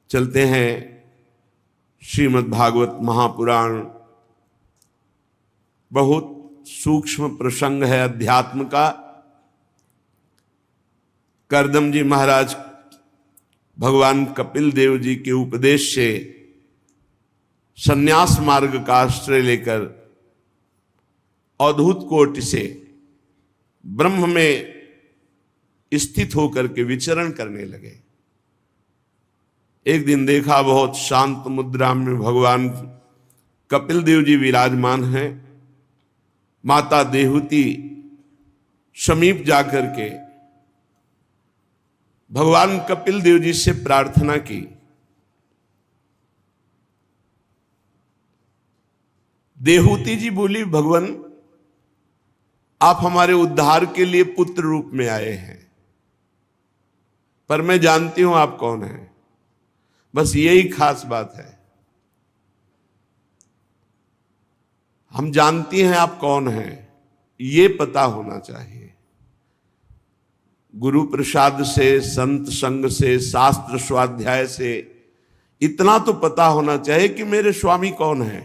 चलते हैं श्रीमद् भागवत महापुराण। बहुत सूक्ष्म प्रसंग है अध्यात्म का। करदम जी महाराज भगवान कपिल देव जी के उपदेश से संन्यास मार्ग का आश्रय लेकर अद्भुत कोटि से ब्रह्म में स्थित होकर के विचरण करने लगे। एक दिन देखा बहुत शांत मुद्रा में भगवान कपिल देव जी विराजमान हैं। माता देहूती समीप जाकर के भगवान कपिल देव जी से प्रार्थना की, देहूती जी बोली, भगवान आप हमारे उद्धार के लिए पुत्र रूप में आए हैं, पर मैं जानती हूं आप कौन हैं। बस यही खास बात है, हम जानती हैं आप कौन हैं, ये पता होना चाहिए। गुरु प्रसाद से, संत संग से, शास्त्र स्वाध्याय से इतना तो पता होना चाहिए कि मेरे स्वामी कौन है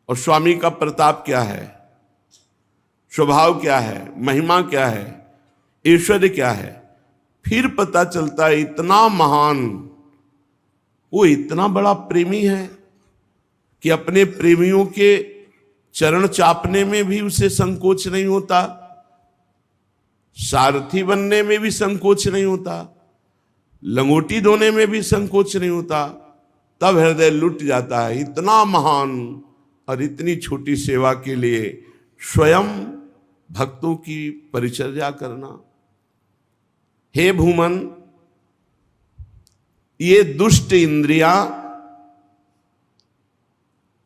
और स्वामी का प्रताप क्या है, स्वभाव क्या है, महिमा क्या है, ऐश्वर्य क्या है। फिर पता चलता है इतना महान, वो इतना बड़ा प्रेमी है कि अपने प्रेमियों के चरण चापने में भी उसे संकोच नहीं होता, सारथी बनने में भी संकोच नहीं होता, लंगोटी धोने में भी संकोच नहीं होता। तब हृदय लुट जाता है। इतना महान और इतनी छोटी सेवा के लिए स्वयं भक्तों की परिचर्या करना। हे भूमन, ये दुष्ट इंद्रियां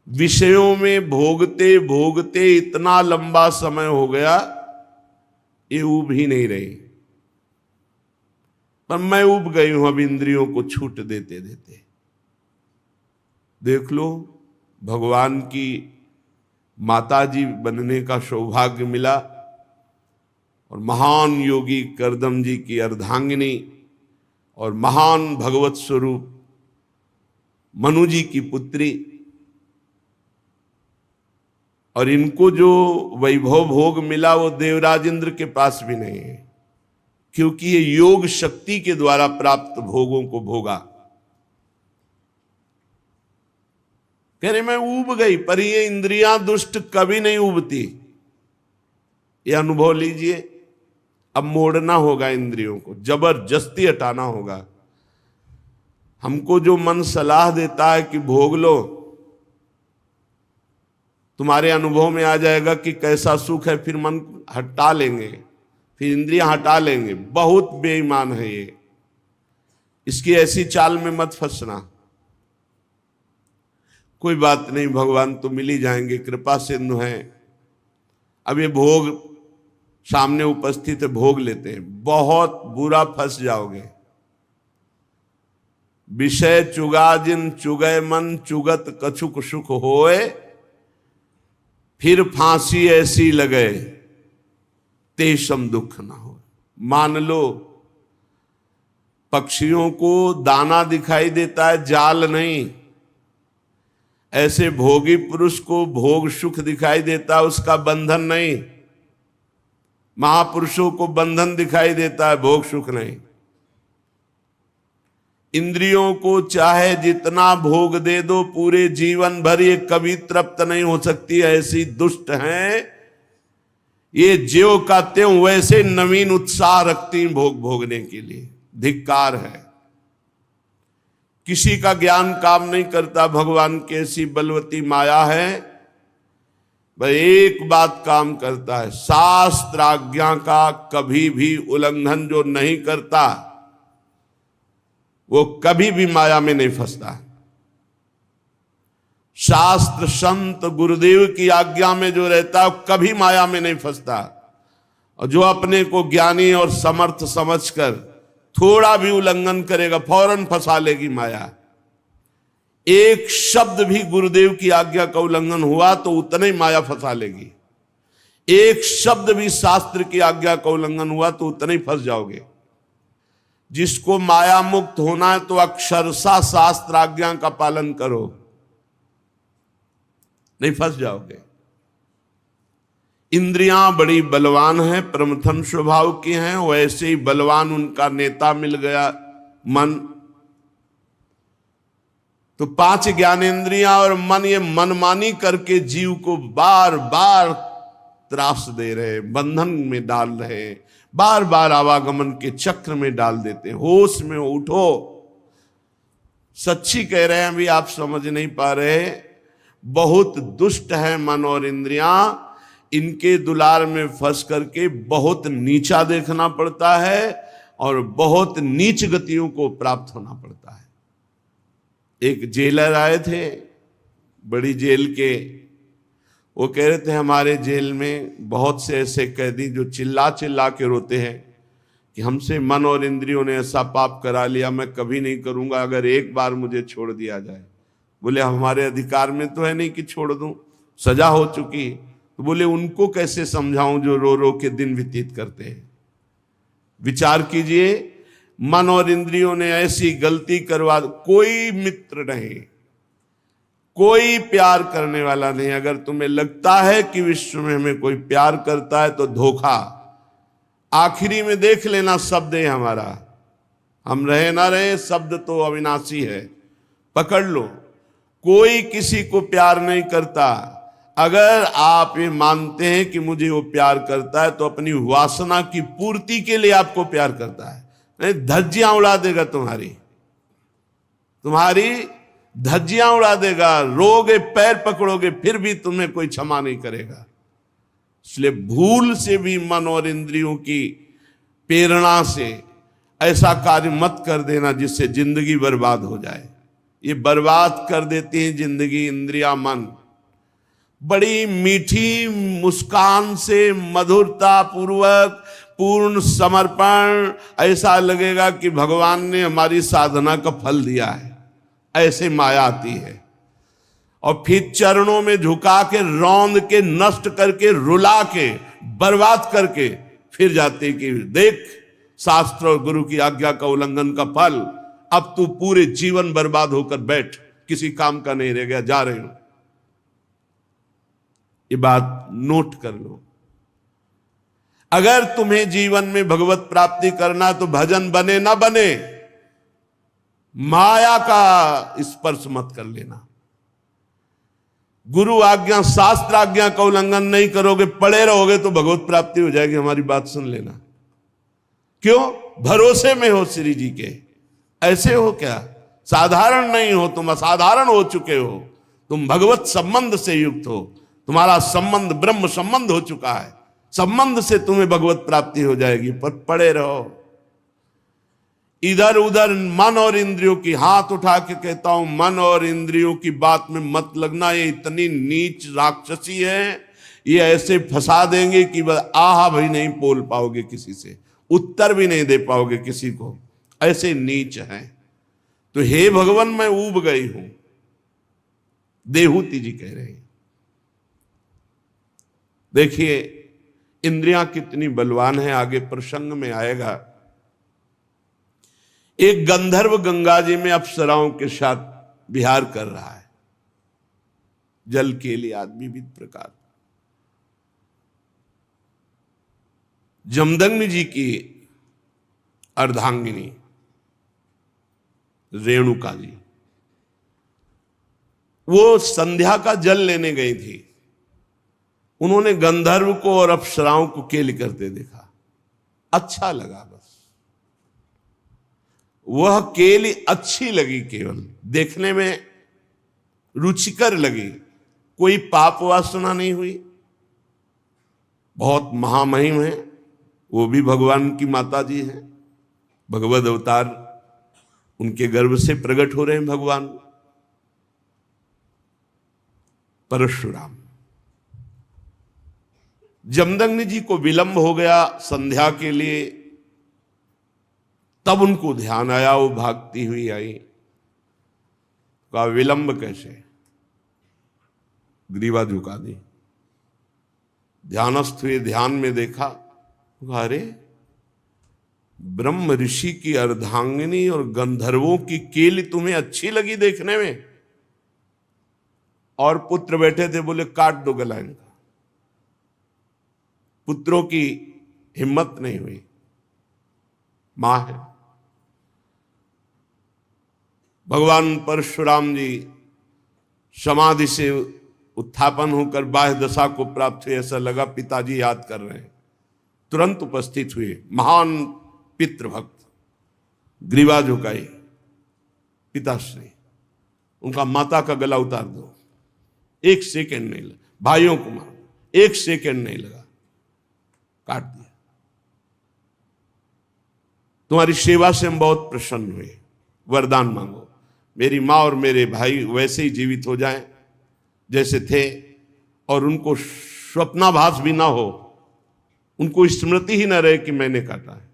विषयों में भोगते भोगते इतना लंबा समय हो गया, ये ऊब ही नहीं रही। पर मैं ऊब गई हूं अब इंद्रियों को छूट देते देते। देख लो, भगवान की माताजी बनने का सौभाग्य मिला और महान योगी करदम जी की अर्धांगिनी और महान भगवत स्वरूप मनु जी की पुत्री। और इनको जो वैभव भोग मिला वो देवराज इंद्र के पास भी नहीं है, क्योंकि ये योग शक्ति के द्वारा प्राप्त भोगों को भोगा। कह रहे मैं ऊब गई, पर ये इंद्रियां दुष्ट कभी नहीं ऊबती। ये अनुभव लीजिए। अब मोड़ना होगा इंद्रियों को, जबरदस्ती हटाना होगा। हमको जो मन सलाह देता है कि भोग लो, तुम्हारे अनुभव में आ जाएगा कि कैसा सुख है, फिर मन हटा लेंगे, फिर इंद्रियां हटा लेंगे। बहुत बेईमान है ये, इसकी ऐसी चाल में मत फंसना। कोई बात नहीं, भगवान तो मिल ही जाएंगे, कृपा सिंधु हैं। अब ये भोग सामने उपस्थित है, भोग लेते हैं। बहुत बुरा फंस जाओगे। विषय चुगा जिन चुगय मन, चुगत कछुक सुख होए, फिर फांसी ऐसी लगे तेषम दुख ना हो। मान लो, पक्षियों को दाना दिखाई देता है, जाल नहीं। ऐसे भोगी पुरुष को भोग सुख दिखाई देता है, उसका बंधन नहीं। महापुरुषों को बंधन दिखाई देता है, भोग सुख नहीं। इंद्रियों को चाहे जितना भोग दे दो, पूरे जीवन भर ये कभी तृप्त नहीं हो सकती, ऐसी दुष्ट हैं ये। ज्यों का त्यों वैसे नवीन उत्साह रखती भोग भोगने के लिए। धिक्कार है। किसी का ज्ञान काम नहीं करता, भगवान की ऐसी बलवती माया है। वह एक बात काम करता है, शास्त्र आज्ञा का कभी भी उल्लंघन जो नहीं करता वो कभी भी माया में नहीं फंसता। शास्त्र संत गुरुदेव की आज्ञा में जो रहता है कभी माया में नहीं फंसता। और जो अपने को ज्ञानी और समर्थ समझकर थोड़ा भी उल्लंघन करेगा, फौरन फंसा लेगी माया। एक शब्द भी गुरुदेव की आज्ञा का उल्लंघन हुआ तो उतना ही माया फंसा लेगी। एक शब्द भी शास्त्र की आज्ञा का उल्लंघन हुआ तो उतना ही फंस जाओगे। जिसको माया मुक्त होना है तो अक्षरशः शास्त्र आज्ञा का पालन करो, नहीं फंस जाओगे। इंद्रियां बड़ी बलवान हैं, प्रमथन स्वभाव की हैं, वैसे ही बलवान उनका नेता मिल गया मन। तो 5 ज्ञानेंद्रियां और मन, ये मनमानी करके जीव को बार बार त्रास दे रहे, बंधन में डाल रहे, बार बार आवागमन के चक्र में डाल देते। होश में उठो, सच्ची कह रहे हैं, अभी आप समझ नहीं पा रहे। बहुत दुष्ट है मन और इंद्रियां, इनके दुलार में फंस करके बहुत नीचा देखना पड़ता है और बहुत नीच गतियों को प्राप्त होना पड़ता है। एक जेलर आए थे बड़ी जेल के, वो कह रहे थे हमारे जेल में बहुत से ऐसे कैदी जो चिल्ला चिल्ला के रोते हैं कि हमसे मन और इंद्रियों ने ऐसा पाप करा लिया, मैं कभी नहीं करूंगा अगर एक बार मुझे छोड़ दिया जाए। बोले हमारे अधिकार में तो है नहीं कि छोड़ दूं, सजा हो चुकी। तो बोले उनको कैसे समझाऊं जो रो रो के दिन व्यतीत करते हैं। विचार कीजिए, मन और इंद्रियों ने ऐसी गलती करवा, कोई मित्र नहीं, कोई प्यार करने वाला नहीं। अगर तुम्हें लगता है कि विश्व में हमें कोई प्यार करता है तो धोखा। आखिरी में देख लेना शब्द है हमारा, हम रहे ना रहे शब्द तो अविनाशी है, पकड़ लो। कोई किसी को प्यार नहीं करता। अगर आप ये मानते हैं कि मुझे वो प्यार करता है तो अपनी वासना की पूर्ति के लिए आपको प्यार करता है, नहीं धज्जियां उड़ा देगा तुम्हारी धज्जियां उड़ा देगा, रोगे, पैर पकड़ोगे, फिर भी तुम्हें कोई क्षमा नहीं करेगा। इसलिए भूल से भी मन और इंद्रियों की प्रेरणा से ऐसा कार्य मत कर देना जिससे जिंदगी बर्बाद हो जाए। ये बर्बाद कर देती है जिंदगी इंद्रियां मन। बड़ी मीठी मुस्कान से मधुरता पूर्वक पूर्ण समर्पण, ऐसा लगेगा कि भगवान ने हमारी साधना का फल दिया है, ऐसे माया आती है। और फिर चरणों में झुका के रौंद के नष्ट करके रुला के बर्बाद करके फिर जाते कि देख शास्त्र और गुरु की आज्ञा का उल्लंघन का फल, अब तू पूरे जीवन बर्बाद होकर बैठ, किसी काम का नहीं रह गया, जा रहे हो। ये बात नोट कर लो। अगर तुम्हें जीवन में भगवत प्राप्ति करना तो भजन बने ना बने, माया का स्पर्श मत कर लेना। गुरु आज्ञा शास्त्र आज्ञा का उल्लंघन नहीं करोगे, पड़े रहोगे तो भगवत प्राप्ति हो जाएगी। हमारी बात सुन लेना। क्यों? भरोसे में हो श्री जी के। ऐसे हो क्या? साधारण नहीं हो, तुम असाधारण हो चुके हो। तुम भगवत संबंध से युक्त हो, तुम्हारा संबंध ब्रह्म संबंध हो चुका है। संबंध से तुम्हें भगवत प्राप्ति हो जाएगी, पर पड़े रहो इधर उधर मन और इंद्रियों की। हाथ उठा के कहता हूं, मन और इंद्रियों की बात में मत लगना। ये इतनी नीच राक्षसी है, ये ऐसे फंसा देंगे कि आहा भी नहीं बोल पाओगे किसी से, उत्तर भी नहीं दे पाओगे किसी को, ऐसे नीच हैं। तो हे भगवान मैं ऊब गई हूं, देहूती जी कह रहे हैं। देखिए इंद्रियां कितनी बलवान है, आगे प्रसंग में आएगा। एक गंधर्व गंगा जी में अप्सराओं के साथ विहार कर रहा है, जल के लिए आदमी विविध प्रकार। जमदग्नि जी की अर्धांगिनी रेणुका जी, वो संध्या का जल लेने गई थी। उन्होंने गंधर्व को और अप्सराओं को केली करते देखा, अच्छा लगा। बस वह केली अच्छी लगी, केवल देखने में रुचिकर लगी, कोई पाप वासना नहीं हुई। बहुत महामहिम है, वो भी भगवान की माता जी हैं, भगवद अवतार, उनके गर्भ से प्रकट हो रहे हैं भगवान परशुराम। जमदग्नि जी को विलंब हो गया संध्या के लिए, तब उनको ध्यान आया, वो भागती हुई आई। कहा विलंब कैसे? ग्रीवा झुका दी, ध्यानस्थ हुए, ध्यान में देखा, अरे ब्रह्म ऋषि की अर्धांगिनी और गंधर्वों की केली तुम्हें अच्छी लगी देखने में, और पुत्र बैठे थे बोले काट दो गला इनका। पुत्रों की हिम्मत नहीं हुई। मां है। भगवान परशुराम जी समाधि से उत्थापन होकर बाह्य दशा को प्राप्त हुए, ऐसा लगा पिताजी याद कर रहे हैं। तुरंत उपस्थित हुए महान पितृभक्त, ग्रीवा झुकाई, पिताश्री उनका माता का गला उतार दो। एक सेकंड नहीं लगा, भाइयों को मार, एक सेकंड नहीं लगा, काट दिया। तुम्हारी सेवा से हम बहुत प्रसन्न हुए, वरदान मांगो मेरी मां और मेरे भाई वैसे ही जीवित हो जाएं जैसे थे, और उनको स्वप्नाभास भी ना हो, उनको स्मृति ही ना रहे कि मैंने काटा है।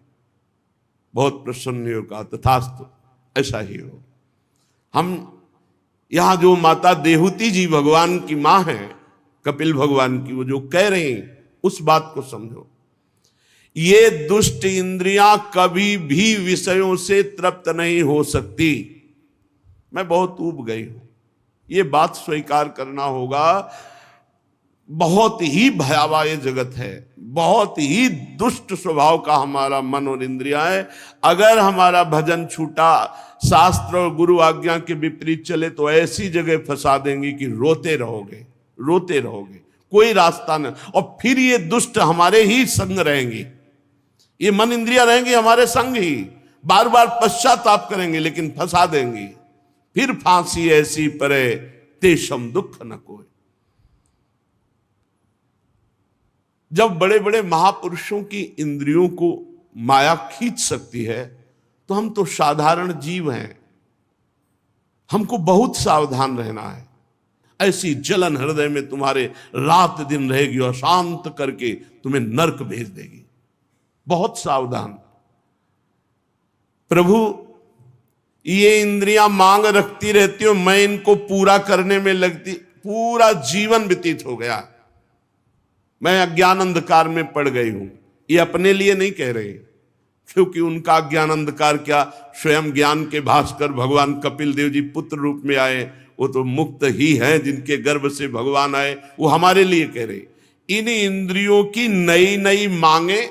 बहुत प्रसन्न हो कहा तथास्तु, ऐसा ही हो। हम यहां जो माता देहूती जी भगवान की मां है, कपिल भगवान की, वो जो कह रहे हैं उस बात को समझो। ये दुष्ट इंद्रियां कभी भी विषयों से तृप्त नहीं हो सकती। मैं बहुत ऊब गई हूं, ये बात स्वीकार करना होगा। बहुत ही भयावह ये जगत है, बहुत ही दुष्ट स्वभाव का हमारा मन और इंद्रिया है। अगर हमारा भजन छूटा, शास्त्र और गुरु आज्ञा के विपरीत चले, तो ऐसी जगह फंसा देंगे कि रोते रहोगे, रोते रहोगे, कोई रास्ता नहीं। और फिर ये दुष्ट हमारे ही संग रहेंगे, ये मन इंद्रिया रहेंगे हमारे संग ही, बार बार पश्चाताप करेंगे लेकिन फंसा देंगी। फिर फांसी ऐसी परे तेषम दुख न कोई। जब बड़े बड़े महापुरुषों की इंद्रियों को माया खींच सकती है, तो हम तो साधारण जीव हैं, हमको बहुत सावधान रहना है। ऐसी जलन हृदय में तुम्हारे रात दिन रहेगी और शांत करके तुम्हें नरक भेज देगी। बहुत सावधान। प्रभु ये इंद्रियां मांग रखती रहती हो, मैं इनको पूरा करने में लगती, पूरा जीवन व्यतीत हो गया, मैं अज्ञान अंधकार में पड़ गई हूं। ये अपने लिए नहीं कह रहे, क्योंकि उनका अज्ञान अंधकार क्या, स्वयं ज्ञान के भास्कर भगवान कपिल देव जी पुत्र रूप में आए, वो तो मुक्त ही हैं जिनके गर्भ से भगवान आए। वो हमारे लिए कह रहे, इन इंद्रियों की नई नई मांगे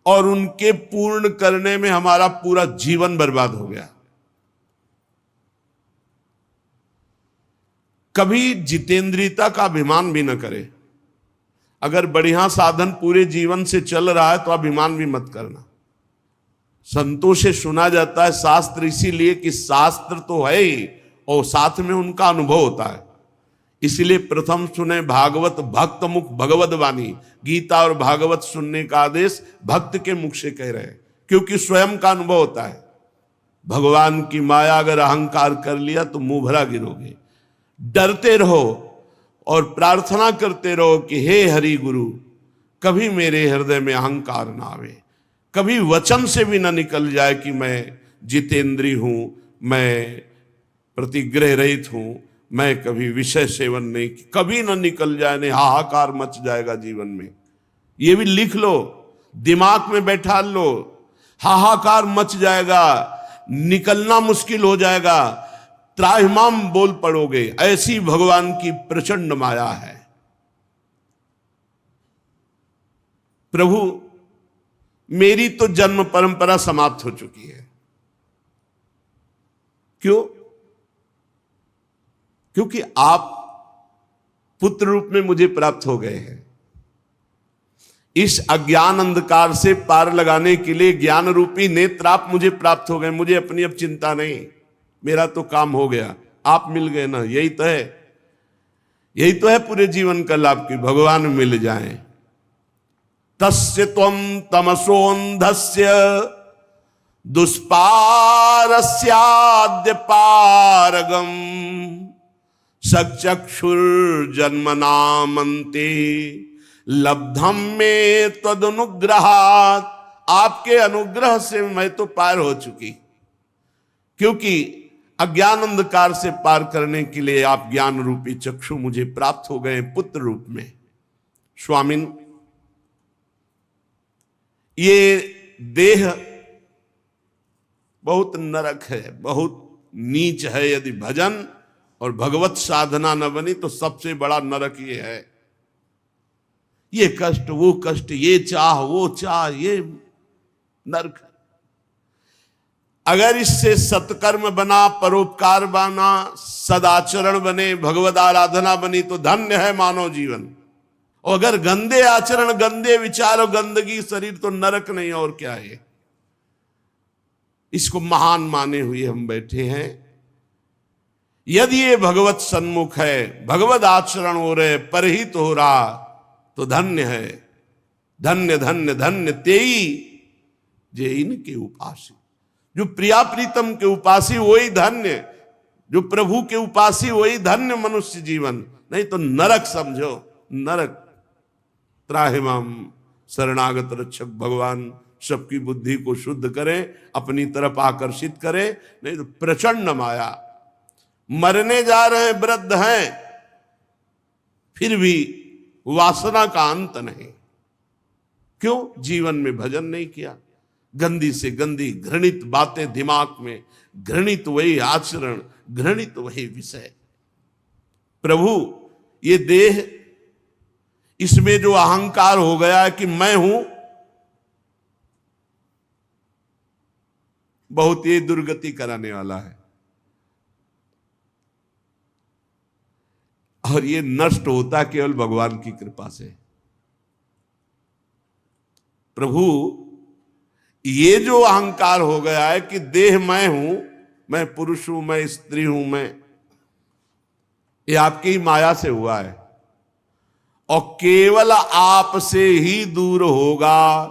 और उनके पूर्ण करने में हमारा पूरा जीवन बर्बाद हो गया। कभी जितेंद्रियता का अभिमान भी न करे। अगर बढ़िया साधन पूरे जीवन से चल रहा है तो अभिमान भी मत करना। संतों से सुना जाता है शास्त्र, इसीलिए कि शास्त्र तो है ही और साथ में उनका अनुभव होता है। इसीलिए प्रथम सुने भागवत भक्त मुख भगवत वाणी। गीता और भागवत सुनने का आदेश भक्त के मुख से कह रहे हैं, क्योंकि स्वयं का अनुभव होता है। भगवान की माया अगर अहंकार कर लिया तो मुंह भरा गिरोगे। डरते रहो और प्रार्थना करते रहो कि हे हरि गुरु, कभी मेरे हृदय में अहंकार ना आवे, कभी वचन से भी ना निकल जाए कि मैं जितेंद्री हूं, मैं प्रतिग्रह रहित हूं, मैं कभी विषय सेवन नहीं, कभी ना निकल जाए, नहीं हाहाकार मच जाएगा जीवन में। ये भी लिख लो, दिमाग में बैठा लो, हाहाकार मच जाएगा, निकलना मुश्किल हो जाएगा, त्राहिमाम बोल पड़ोगे। ऐसी भगवान की प्रचंड माया है। प्रभु मेरी तो जन्म परंपरा समाप्त हो चुकी है। क्यों? क्योंकि आप पुत्र रूप में मुझे प्राप्त हो गए हैं। इस अज्ञान अंधकार से पार लगाने के लिए ज्ञान रूपी नेत्र आप मुझे प्राप्त हो गए। मुझे अपनी अब चिंता नहीं, मेरा तो काम हो गया, आप मिल गए ना। यही तो है, यही तो है पूरे जीवन का लाभ की भगवान मिल जाएं। तस्य त्वं तमसोन्धस्य दुष्पारस्याद्य पारगम सचक्षुर्जन्मनामन्ते लब्धम में तदनुग्रहात्। आपके अनुग्रह से मैं तो पार हो चुकी, क्योंकि अज्ञान अंधकार से पार करने के लिए आप ज्ञान रूपी चक्षु मुझे प्राप्त हो गए पुत्र रूप में। स्वामिन, ये देह बहुत नरक है, बहुत नीच है। यदि भजन और भगवत साधना न बनी तो सबसे बड़ा नरक ये है। ये कष्ट, वो कष्ट, ये चाह, वो चाह, ये नरक। अगर इससे सत्कर्म बना, परोपकार बना, सदाचरण बने, भगवत आराधना बनी तो धन्य है मानव जीवन। और अगर गंदे आचरण, गंदे विचार और गंदगी शरीर तो नरक नहीं और क्या है। इसको महान माने हुए हम बैठे हैं। यदि ये भगवत सन्मुख है, भगवत आचरण हो रहे, परहित हो रहा तो धन्य है। धन्य धन्य धन्य तेई जे इनके उपासी। जो प्रिया प्रीतम के उपासी वही धन्य, जो प्रभु के उपासी वही धन्य मनुष्य जीवन। नहीं तो नरक समझो, नरक। त्राहिमाम शरणागत रक्षक भगवान सबकी बुद्धि को शुद्ध करे, अपनी तरफ आकर्षित करे। नहीं तो प्रचंड माया। मरने जा रहे हैं, वृद्ध हैं, फिर भी वासना का अंत नहीं। क्यों? जीवन में भजन नहीं किया। गंदी से गंदी घृणित बातें दिमाग में, घृणित वही आचरण, घृणित वही विषय। प्रभु ये देह, इसमें जो अहंकार हो गया है कि मैं हूं, बहुत ये दुर्गति कराने वाला है। और ये नष्ट होता केवल भगवान की कृपा से। प्रभु ये जो अहंकार हो गया है कि देह मैं हूं, मैं पुरुष हूं, मैं स्त्री हूं, ये आपकी माया से हुआ है। और केवल आपसे ही दूर होगा।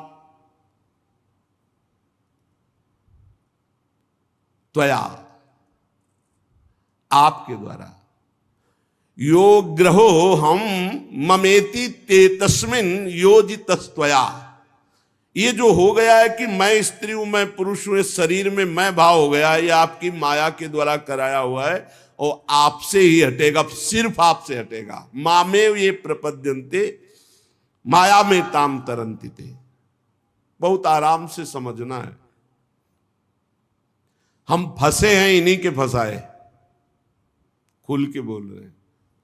त्वया, आपके द्वारा। यो ग्रहो हम ममेति ते तस्मिन योजितस्त्वया। ये जो हो गया है कि मैं स्त्री हूं, मैं पुरुष हूं, इस शरीर में मैं भाव हो गया है, ये आपकी माया के द्वारा कराया हुआ है। और आपसे ही हटेगा, सिर्फ आपसे हटेगा। मामेव ये प्रपद्यन्ते माया में ताम तरन्ति ते। बहुत आराम से समझना है। हम फंसे हैं, इन्हीं के फंसाए। खुल के बोल रहे हैं।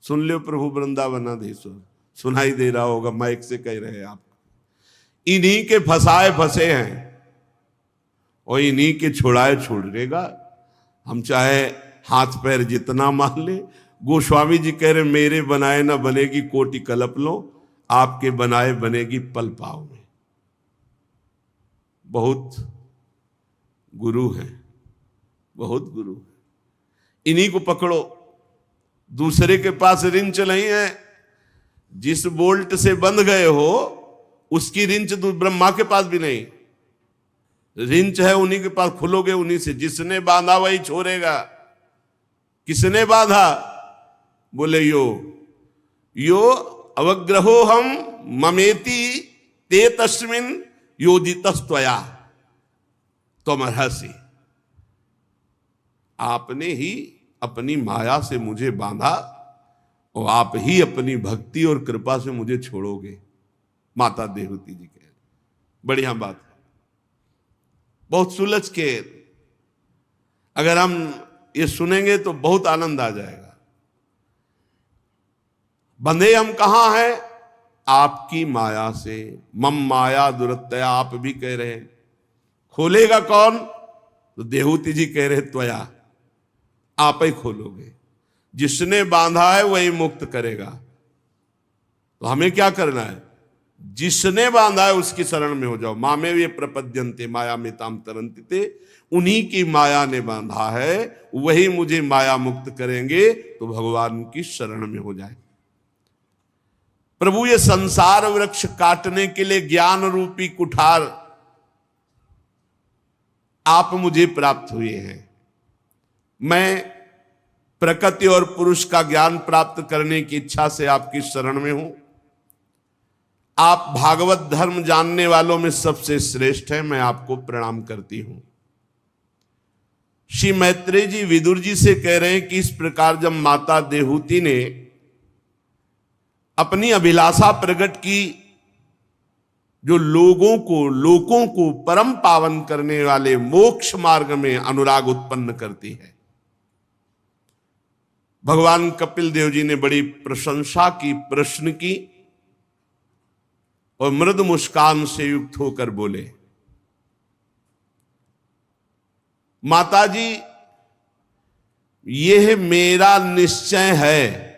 सुन लो प्रभु वृंदावनाधीश्वर, सुनाई दे रहा होगा, माइक से कह रहे हैं आप। इन्हीं के फंसाए फंसे हैं और इन्हीं के छुड़ाए छुड़ेगा। हम चाहे हाथ पैर जितना मार ले। गोस्वामी जी कह रहे मेरे बनाए ना बनेगी कोटि कल्प लो, आपके बनाए बनेगी पल पाव में। बहुत गुरु हैं, बहुत गुरु हैं। इन्हीं को पकड़ो। दूसरे के पास रिंच नहीं है। जिस बोल्ट से बंध गए हो उसकी रिंच ब्रह्मा के पास भी नहीं। रिंच है उन्हीं के पास, खुलोगे उन्हीं से। जिसने बांधा वही छोड़ेगा। किसने बांधा? बोले यो अवग्रहो हम ममेति ते तस्मिन योजितस्त्वया त्वमर्हसि। आपने ही अपनी माया से मुझे बांधा और आप ही अपनी भक्ति और कृपा से मुझे छोड़ोगे। माता देवहूति जी कह, बढ़िया बात है। बहुत सुलझ के अगर हम ये सुनेंगे तो बहुत आनंद आ जाएगा। बंधे हम कहां हैं? आपकी माया से। मम माया दुरत्या, आप भी कह रहे हैं। खोलेगा कौन? तो देवहूति जी कह रहे त्वया, आप ही खोलोगे। जिसने बांधा है वही मुक्त करेगा। तो हमें क्या करना है? जिसने बांधा है उसकी शरण में हो जाओ। मामे ये प्रपद्यन्ते माया में ताम तरन्ति ते। उन्हीं की माया ने बांधा है, वही मुझे माया मुक्त करेंगे। तो भगवान की शरण में हो जाए। प्रभु ये संसार वृक्ष काटने के लिए ज्ञान रूपी कुठार आप मुझे प्राप्त हुए हैं। मैं प्रकृति और पुरुष का ज्ञान प्राप्त करने की इच्छा से आपकी शरण में हूं। आप भागवत धर्म जानने वालों में सबसे श्रेष्ठ हैं। मैं आपको प्रणाम करती हूं। श्री मैत्रेय जी विदुर जी से कह रहे हैं कि इस प्रकार जब माता देवहूति ने अपनी अभिलाषा प्रकट की जो लोगों को परम पावन करने वाले मोक्ष मार्ग में अनुराग उत्पन्न करती है। भगवान कपिल देव जी ने बड़ी प्रशंसा की, प्रश्न की और मृद मुस्कान से युक्त होकर बोले, माता जी यह मेरा निश्चय है,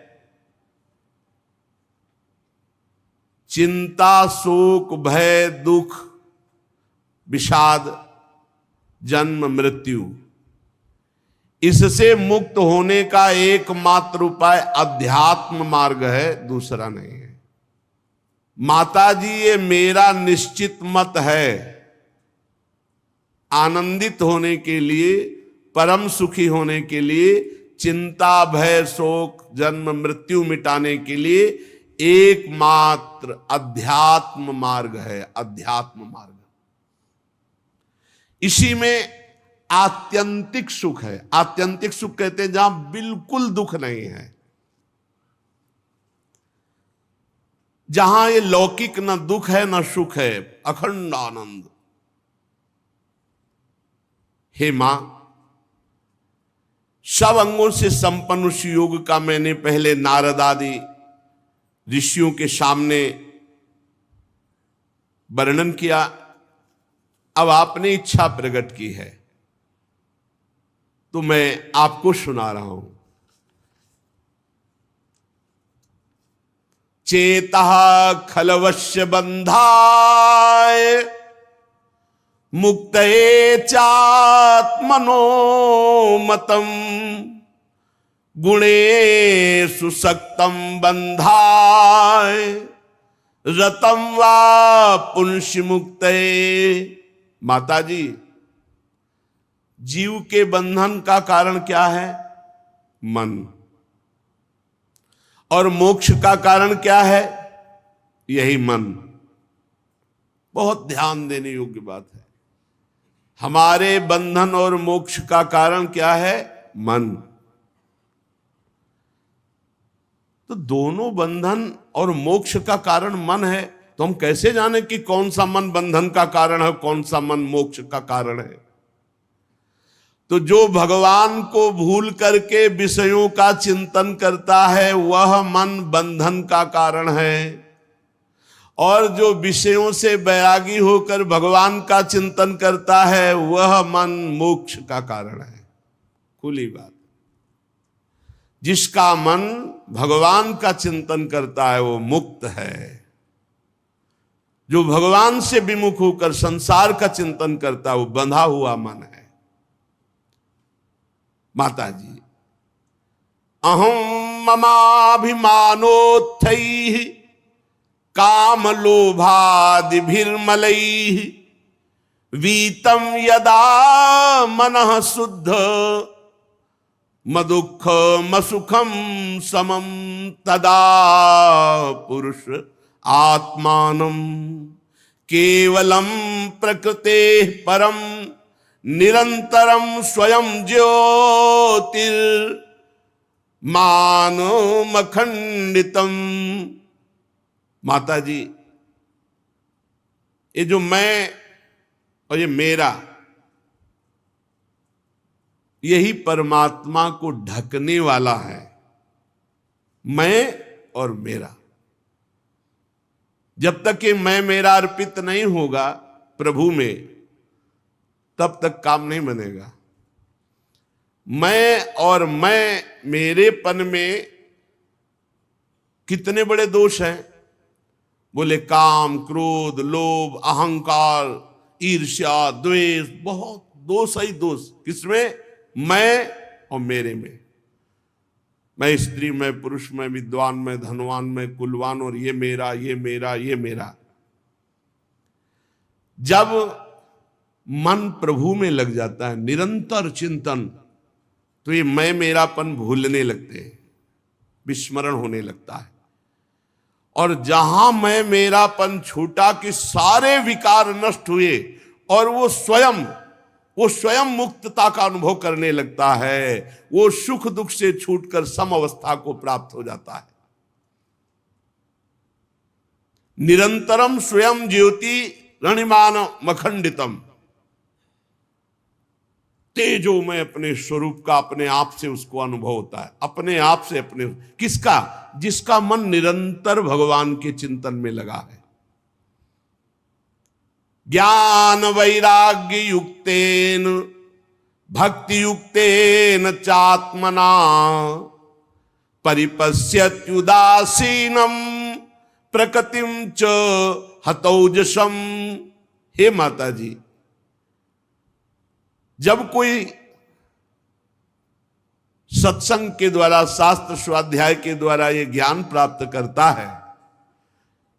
चिंता शोक भय दुख विषाद जन्म मृत्यु, इससे मुक्त होने का एकमात्र उपाय अध्यात्म मार्ग है, दूसरा नहीं है। माता जी ये मेरा निश्चित मत है, आनंदित होने के लिए, परम सुखी होने के लिए, चिंता भय शोक जन्म मृत्यु मिटाने के लिए एकमात्र अध्यात्म मार्ग है, अध्यात्म मार्ग। इसी में आत्यंतिक सुख है। आत्यंतिक सुख कहते हैं जहां बिल्कुल दुख नहीं है, जहां ये लौकिक न दुख है न सुख है, अखंड आनंद। हे मां, सब अंगों से संपन्न उस योग का मैंने पहले नारद आदि ऋषियों के सामने वर्णन किया। अब आपने इच्छा प्रकट की है तो मैं आपको सुना रहा हूं। चेतः खलवश्य बंधाय मुक्तये चात्मनो मतम गुणेषु सक्तं बंधाय रतम वा पुंस्य मुक्तये। माता जी, जीव के बंधन का कारण क्या है? मन। और मोक्ष का कारण क्या है? यही मन। बहुत ध्यान देने योग्य बात है। हमारे बंधन और मोक्ष का कारण क्या है? मन। तो दोनों बंधन और मोक्ष का कारण मन है, तो हम कैसे जाने कि कौन सा मन बंधन का कारण है, कौन सा मन मोक्ष का कारण है? तो जो भगवान को भूल करके विषयों का चिंतन करता है वह मन बंधन का कारण है, और जो विषयों से बैरागी होकर भगवान का चिंतन करता है वह मन मोक्ष का कारण है। खुली बात। जिसका मन भगवान का चिंतन करता है वो मुक्त है। जो भगवान से विमुख होकर संसार का चिंतन करता है वो बंधा हुआ मन है। माता जी, अहम ममाभिमानोत्थैः काम लोभादिभिर्मलैः वीतम यदा मनः शुद्ध मदुःख मसुखम समम तदा पुरुष आत्मानं केवलम प्रकृते परम निरंतरम स्वयं ज्योतिर्मानमखंडितम। माता जी, ये जो मैं और ये मेरा, यही परमात्मा को ढकने वाला है। मैं और मेरा, जब तक ये मैं मेरा अर्पित नहीं होगा प्रभु में, तब तक काम नहीं बनेगा। मैं और मैं मेरेपन में कितने बड़े दोष हैं? बोले काम, क्रोध, लोभ, अहंकार, ईर्ष्या, द्वेष, बहुत दोष ही दोष। किसमें? मैं और मेरे में। मैं स्त्री में, पुरुष में, विद्वान में, धनवान में, कुलवान, और ये मेरा, ये मेरा, ये मेरा। जब मन प्रभु में लग जाता है, निरंतर चिंतन, तो ये मैं मेरापन भूलने लगते हैं, विस्मरण होने लगता है। और जहां मैं मेरापन छूटा कि सारे विकार नष्ट हुए और वो स्वयं मुक्तता का अनुभव करने लगता है। वो सुख दुख से छूटकर सम अवस्था को प्राप्त हो जाता है। निरंतरम स्वयं ज्योति रणिमान मखंडितम, तेजोमय अपने स्वरूप का अपने आप से उसको अनुभव होता है, अपने आप से अपने, किसका? जिसका मन निरंतर भगवान के चिंतन में लगा है। ज्ञान वैराग्य युक्तेन भक्ति युक्तेन चात्मना परिपश्यत्युदासीनम प्रकृतिम च हतौजसम। हे माता जी, जब कोई सत्संग के द्वारा, शास्त्र स्वाध्याय के द्वारा ये ज्ञान प्राप्त करता है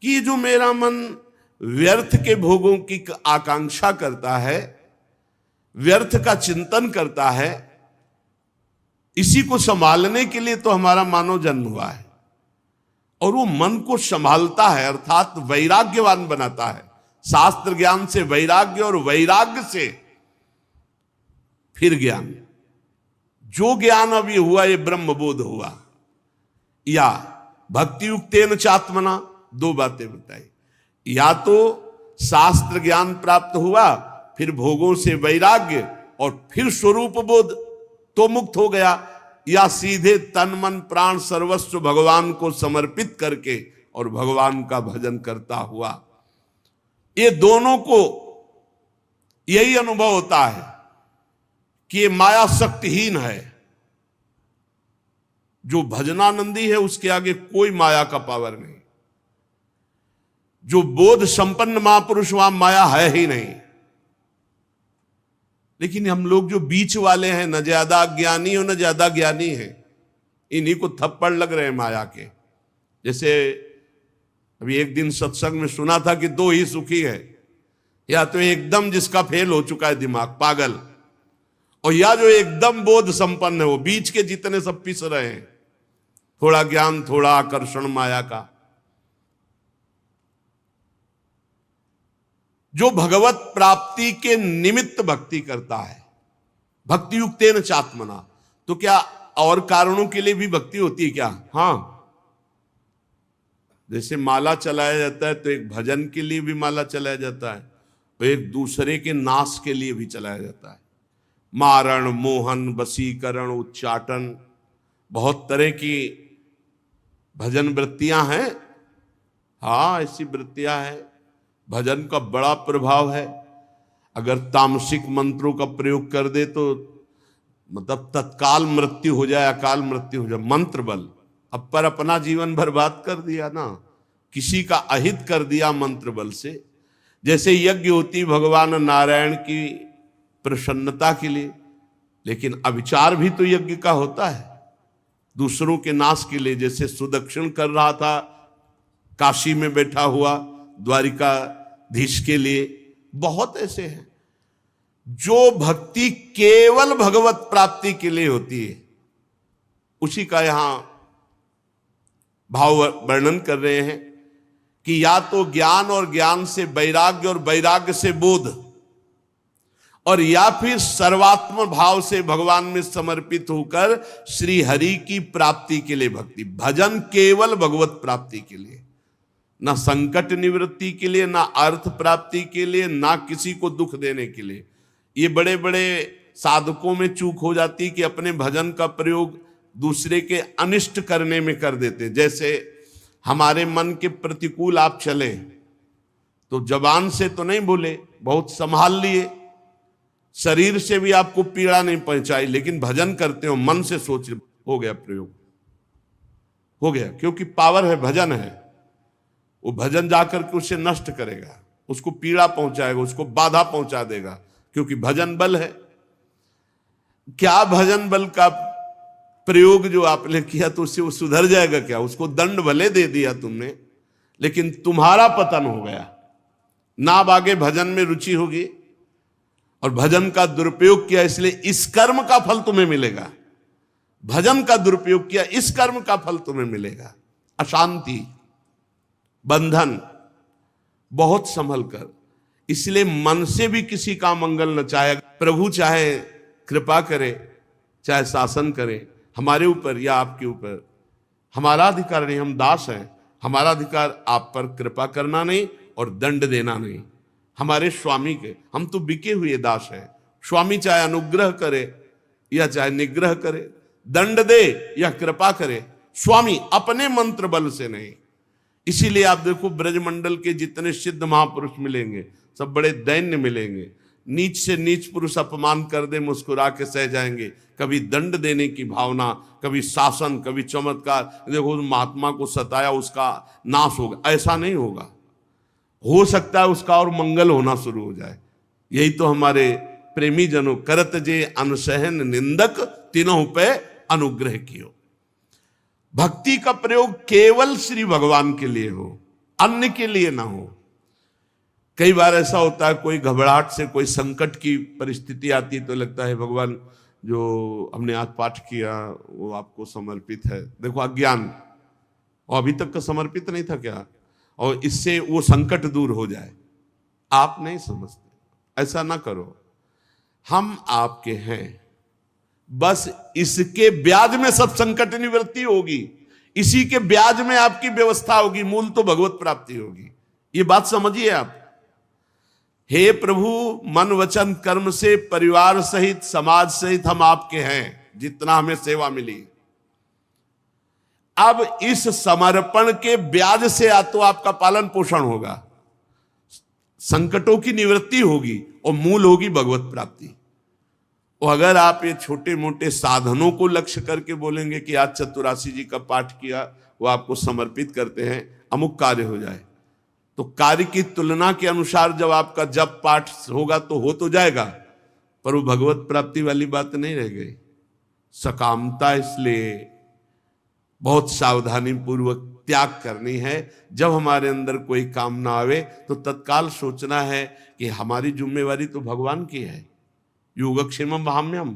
कि जो मेरा मन व्यर्थ के भोगों की आकांक्षा करता है, व्यर्थ का चिंतन करता है, इसी को संभालने के लिए तो हमारा मानव जन्म हुआ है, और वो मन को संभालता है अर्थात वैराग्यवान बनाता है। शास्त्र ज्ञान से वैराग्य, और वैराग्य से फिर ज्ञान। जो ज्ञान अभी हुआ ये ब्रह्मबोध हुआ, या भक्ति युक्तेन चात्मना, दो बातें बताई। या तो शास्त्र ज्ञान प्राप्त हुआ, फिर भोगों से वैराग्य, और फिर स्वरूप बोध तो मुक्त हो गया, या सीधे तन मन प्राण सर्वस्व भगवान को समर्पित करके और भगवान का भजन करता हुआ। ये दोनों को यही अनुभव होता है कि ये माया शक्तिहीन है। जो भजनानंदी है उसके आगे कोई माया का पावर नहीं। जो बोध संपन्न महापुरुष, वहां माया है ही नहीं। लेकिन हम लोग जो बीच वाले हैं, न ज्यादा ज्ञानी और न ज्यादा ज्ञानी हैं, इन्हीं को थप्पड़ लग रहे हैं माया के। जैसे अभी एक दिन सत्संग में सुना था कि दो ही सुखी है, या तो एकदम जिसका फेल हो चुका है दिमाग, पागल, और या जो एकदम बोध संपन्न है। वो बीच के जितने सब पिस रहे हैं, थोड़ा ज्ञान, थोड़ा आकर्षण माया का। जो भगवत प्राप्ति के निमित्त भक्ति करता है, भक्ति युक्तेन चात्मना, तो क्या और कारणों के लिए भी भक्ति होती है क्या? हाँ, जैसे माला चलाया जाता है तो एक भजन के लिए भी माला चलाया जाता है, तो एक दूसरे के नाश के लिए भी चलाया जाता है। मारण, मोहन, वशीकरण, उच्चाटन, बहुत तरह की भजन वृत्तियां हैं। हाँ, ऐसी वृत्तियां हैं। भजन का बड़ा प्रभाव है। अगर तामसिक मंत्रों का प्रयोग कर दे तो मतलब तत्काल मृत्यु हो जाए, अकाल मृत्यु हो जाए। मंत्र बल, अब पर अपना जीवन बर्बाद कर दिया ना, किसी का अहित कर दिया मंत्र बल से। जैसे यज्ञ होती भगवान नारायण की प्रसन्नता के लिए, लेकिन अविचार भी तो यज्ञ का होता है, दूसरों के नाश के लिए। जैसे सुदक्षिण कर रहा था काशी में बैठा हुआ द्वारिकाधीश के लिए, बहुत ऐसे हैं। जो भक्ति केवल भगवत प्राप्ति के लिए होती है, उसी का यहां भाव वर्णन कर रहे हैं कि या तो ज्ञान, और ज्ञान से वैराग्य, और वैराग्य से बोध, और या फिर सर्वात्म भाव से भगवान में समर्पित होकर श्री हरि की प्राप्ति के लिए भक्ति। भजन केवल भगवत प्राप्ति के लिए, ना संकट निवृत्ति के लिए, ना अर्थ प्राप्ति के लिए, ना किसी को दुख देने के लिए। ये बड़े बड़े साधकों में चूक हो जाती कि अपने भजन का प्रयोग दूसरे के अनिष्ट करने में कर देते। जैसे हमारे मन के प्रतिकूल आप चले तो जबान से तो नहीं बोले, बहुत संभाल लिए, शरीर से भी आपको पीड़ा नहीं पहुंचाई, लेकिन भजन करते हो मन से सोच, हो गया प्रयोग, हो गया, क्योंकि पावर है, भजन है। वो भजन जाकर के उसे नष्ट करेगा, उसको पीड़ा पहुंचाएगा, उसको बाधा पहुंचा देगा, क्योंकि भजन बल है। क्या भजन बल का प्रयोग जो आपने किया तो उससे वो सुधर जाएगा क्या? उसको दंड भले दे दिया तुमने, लेकिन तुम्हारा पतन हो गया ना। अब आगे भजन में रुचि होगी, और भजन का दुरुपयोग किया इसलिए इस कर्म का फल तुम्हें मिलेगा। भजन का दुरुपयोग किया, इस कर्म का फल तुम्हें मिलेगा। अशांति, बंधन, बहुत संभल कर। इसलिए मन से भी किसी का मंगल न चाहे। प्रभु चाहे कृपा करे, चाहे शासन करे हमारे ऊपर या आपके ऊपर, हमारा अधिकार नहीं, हम दास हैं। हमारा अधिकार आप पर कृपा करना नहीं और दंड देना नहीं। हमारे स्वामी के, हम तो बिके हुए दास हैं। स्वामी चाहे अनुग्रह करे या चाहे निग्रह करे, दंड दे या कृपा करे, स्वामी अपने मंत्र बल से नहीं। इसीलिए आप देखो ब्रजमंडल के जितने सिद्ध महापुरुष मिलेंगे सब बड़े दैन्य मिलेंगे। नीच से नीच पुरुष अपमान कर दे मुस्कुरा के सह जाएंगे। कभी दंड देने की भावना, कभी शासन, कभी चमत्कार। देखो उस महात्मा को सताया, उसका नाश होगा, ऐसा नहीं होगा। हो सकता है उसका और मंगल होना शुरू हो जाए। यही तो हमारे प्रेमी जनों करत जे अनुसहन निंदक तीनों पे अनुग्रह कियो। भक्ति का प्रयोग केवल श्री भगवान के लिए हो, अन्य के लिए ना हो। कई बार ऐसा होता है, कोई घबराहट से कोई संकट की परिस्थिति आती है तो लगता है भगवान जो हमने आज पाठ किया वो आपको समर्पित है। देखो अज्ञान, और अभी तक का समर्पित नहीं था क्या, और इससे वो संकट दूर हो जाए। आप नहीं समझते, ऐसा ना करो। हम आपके हैं, बस इसके ब्याज में सब संकट निवृत्ति होगी, इसी के ब्याज में आपकी व्यवस्था होगी, मूल तो भगवत प्राप्ति होगी। ये बात समझिए आप। हे प्रभु, मन वचन कर्म से परिवार सहित समाज सहित हम आपके हैं, जितना हमें सेवा मिली। अब इस समर्पण के ब्याज से या तो आपका पालन पोषण होगा, संकटों की निवृत्ति होगी और मूल होगी भगवत प्राप्ति। और अगर आप ये छोटे मोटे साधनों को लक्ष्य करके बोलेंगे कि आज चतुरासी जी का पाठ किया, वो आपको समर्पित करते हैं, अमुक कार्य हो जाए, तो कार्य की तुलना के अनुसार जब आपका जप पाठ होगा तो हो तो जाएगा, पर वो भगवत प्राप्ति वाली बात नहीं रह गई। सकामता इसलिए बहुत सावधानी पूर्वक त्याग करनी है। जब हमारे अंदर कोई कामना आवे तो तत्काल सोचना है कि हमारी जिम्मेवारी तो भगवान की है। योगक्षेमम वहाम्यम,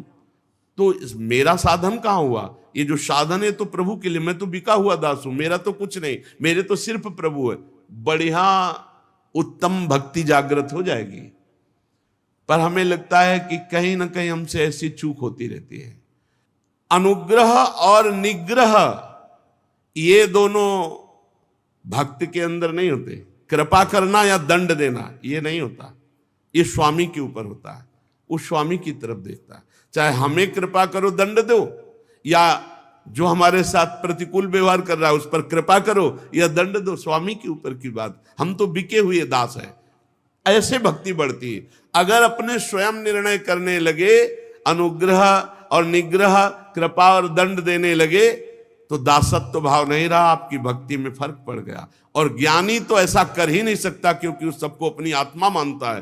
तो मेरा साधन कहाँ हुआ? ये जो साधन है तो प्रभु के लिए, मैं तो बिका हुआ दास हूं, मेरा तो कुछ नहीं, मेरे तो सिर्फ प्रभु है। बढ़िया उत्तम भक्ति जागृत हो जाएगी। पर हमें लगता है कि कहीं ना कहीं हमसे ऐसी चूक होती रहती है। अनुग्रह और निग्रह ये दोनों भक्त के अंदर नहीं होते। कृपा करना या दंड देना ये नहीं होता, ये स्वामी के ऊपर होता है। वो स्वामी की तरफ देखता है। चाहे हमें कृपा करो दंड दो, या जो हमारे साथ प्रतिकूल व्यवहार कर रहा है उस पर कृपा करो या दंड दो, स्वामी के ऊपर की बात। हम तो बिके हुए दास हैं। ऐसे भक्ति बढ़ती है। अगर अपने स्वयं निर्णय करने लगे, अनुग्रह और निग्रह, कृपा और दंड देने लगे, तो दासत्व भाव नहीं रहा, आपकी भक्ति में फर्क पड़ गया। और ज्ञानी तो ऐसा कर ही नहीं सकता, क्योंकि उस सबको अपनी आत्मा मानता है।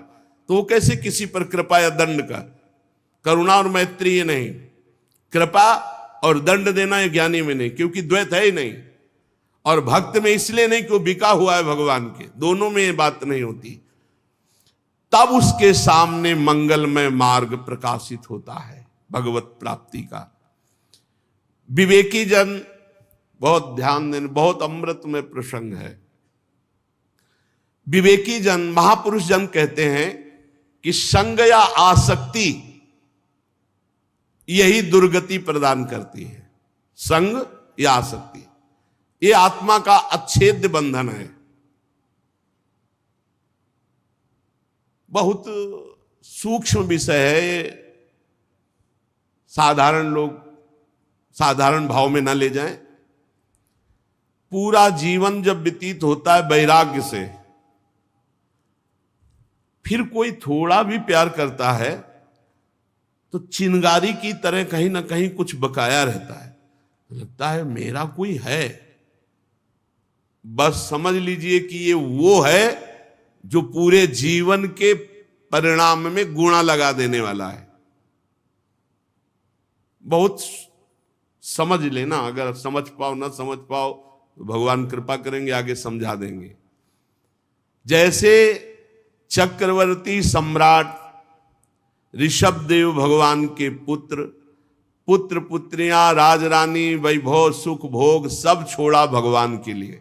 तो वो कैसे किसी पर कृपा या दंड का? करुणा और मैत्री ये नहीं, कृपा और दंड देना ये ज्ञानी में नहीं, क्योंकि द्वैत है ही नहीं। और भक्त में इसलिए नहीं कि वो बिका हुआ है भगवान के, दोनों में ये बात नहीं होती। तब उसके सामने मंगलमय मार्ग प्रकाशित होता है भगवत प्राप्ति का। विवेकी जन बहुत ध्यान देने, बहुत अमृतमय प्रसंग है। विवेकी जन, महापुरुष जन कहते हैं कि संग या आसक्ति यही दुर्गति प्रदान करती है। संग या आसक्ति ये आत्मा का अच्छेद्य बंधन है। बहुत सूक्ष्म विषय है, साधारण लोग साधारण भाव में ना ले जाएं। पूरा जीवन जब व्यतीत होता है वैराग्य से, फिर कोई थोड़ा भी प्यार करता है तो चिंगारी की तरह कहीं ना कहीं कुछ बकाया रहता है। लगता है मेरा कोई है। बस समझ लीजिए कि ये वो है जो पूरे जीवन के परिणाम में गुणा लगा देने वाला है। बहुत समझ लेना, अगर समझ पाओ ना समझ पाओ तो भगवान कृपा करेंगे, आगे समझा देंगे। जैसे चक्रवर्ती सम्राट ऋषभदेव भगवान के पुत्र, पुत्र पुत्रियां, राजरानी, वैभव, सुख भोग सब छोड़ा भगवान के लिए।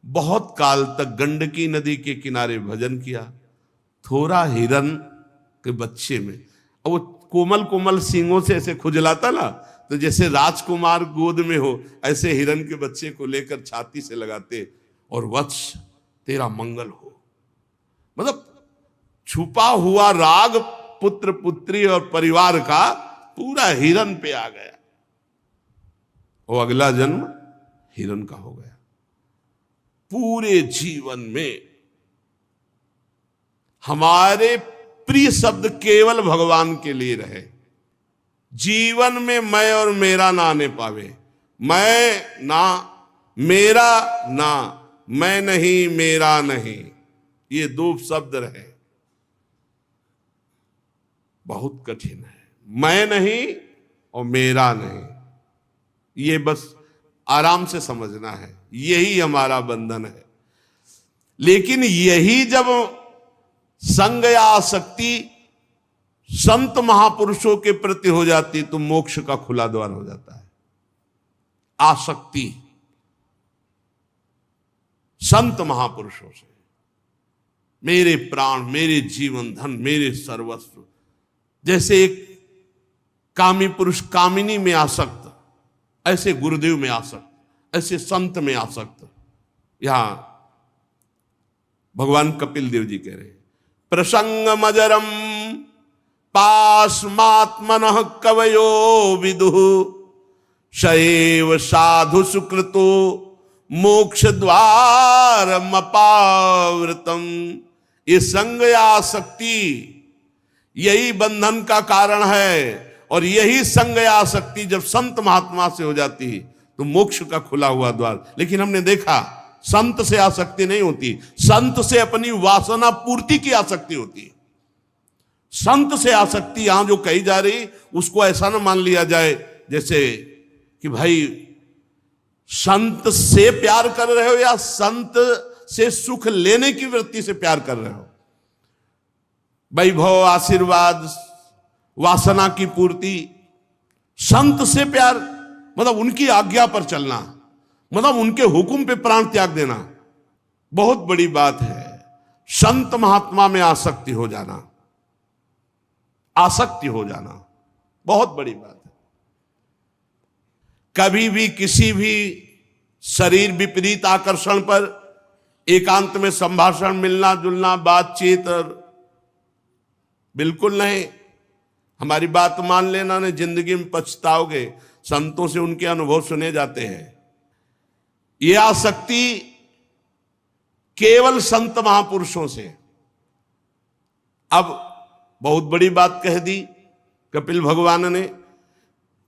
बहुत काल तक गंडकी नदी के किनारे भजन किया। थोड़ा हिरन के बच्चे में, और वो कोमल कोमल सींगों से ऐसे खुजलाता ना, तो जैसे राजकुमार गोद में हो, ऐसे हिरण के बच्चे को लेकर छाती से लगाते और वत्स तेरा मंगल हो। मतलब छुपा हुआ राग पुत्र पुत्री और परिवार का पूरा हिरण पे आ गया। वो अगला जन्म हिरण का हो गया। पूरे जीवन में हमारे प्रिय शब्द केवल भगवान के लिए रहे। जीवन में मैं और मेरा ना आने पावे। मैं ना, मेरा ना, मैं नहीं मेरा नहीं, ये दो शब्द रहे। बहुत कठिन है। मैं नहीं और मेरा नहीं, ये बस आराम से समझना है, यही हमारा बंधन है। लेकिन यही जब संग या आसक्ति संत महापुरुषों के प्रति हो जाती तो मोक्ष का खुला द्वार हो जाता है। आसक्ति संत महापुरुषों से, मेरे प्राण, मेरे जीवन धन, मेरे सर्वस्व। जैसे एक कामी पुरुष कामिनी में आसक्त, ऐसे गुरुदेव में आसक्त, ऐसे संत में आसक्त। यहां भगवान कपिल देव जी कह रहे हैं, प्रसंग मजरम पास्मात्मनः कवयो विदुः शैव साधु सुकृतो मोक्ष द्वारम अपावृतम। ये संग या आसक्ति यही बंधन का कारण है। और यही संग या आसक्ति जब संत महात्मा से हो जाती है तो मोक्ष का खुला हुआ द्वार। लेकिन हमने देखा संत से आसक्ति नहीं होती, संत से अपनी वासना पूर्ति की आसक्ति होती है। संत से आसक्ति यहां जो कही जा रही उसको ऐसा ना मान लिया जाए जैसे कि भाई संत से प्यार कर रहे हो या संत से सुख लेने की वृत्ति से प्यार कर रहे हो। वैभव, आशीर्वाद, वासना की पूर्ति, संत से प्यार मतलब उनकी आज्ञा पर चलना, मतलब उनके हुक्म पे प्राण त्याग देना, बहुत बड़ी बात है। संत महात्मा में आसक्ति हो जाना, आसक्ति हो जाना बहुत बड़ी बात है। कभी भी किसी भी शरीर विपरीत आकर्षण पर एकांत में संभाषण, मिलना जुलना, बातचीत बिल्कुल नहीं। हमारी बात मान लेना, नहीं जिंदगी में पछताओगे। संतों से उनके अनुभव सुने जाते हैं। यह आसक्ति केवल संत महापुरुषों से। अब बहुत बड़ी बात कह दी कपिल भगवान ने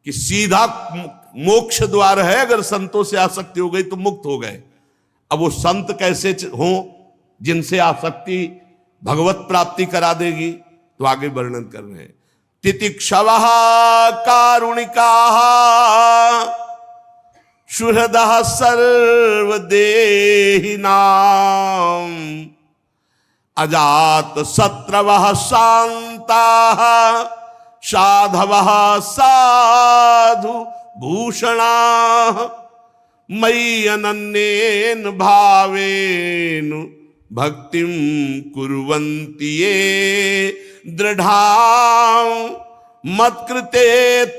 कि सीधा मोक्ष द्वार है, अगर संतों से आसक्ति हो गई तो मुक्त हो गए। अब वो संत कैसे हो जिनसे आसक्ति भगवत प्राप्ति करा देगी, तो आगे वर्णन कर रहे हैं। तितिक्षवः कारुणिकाः सुहृदः सर्वदेहिनां अजात शत्रवः शान्ताः साधवः साधु भूषणाः मयि अनन्येन भावेन भक्तिं कुर्वन्ति ये दृढ़ां मत्कृते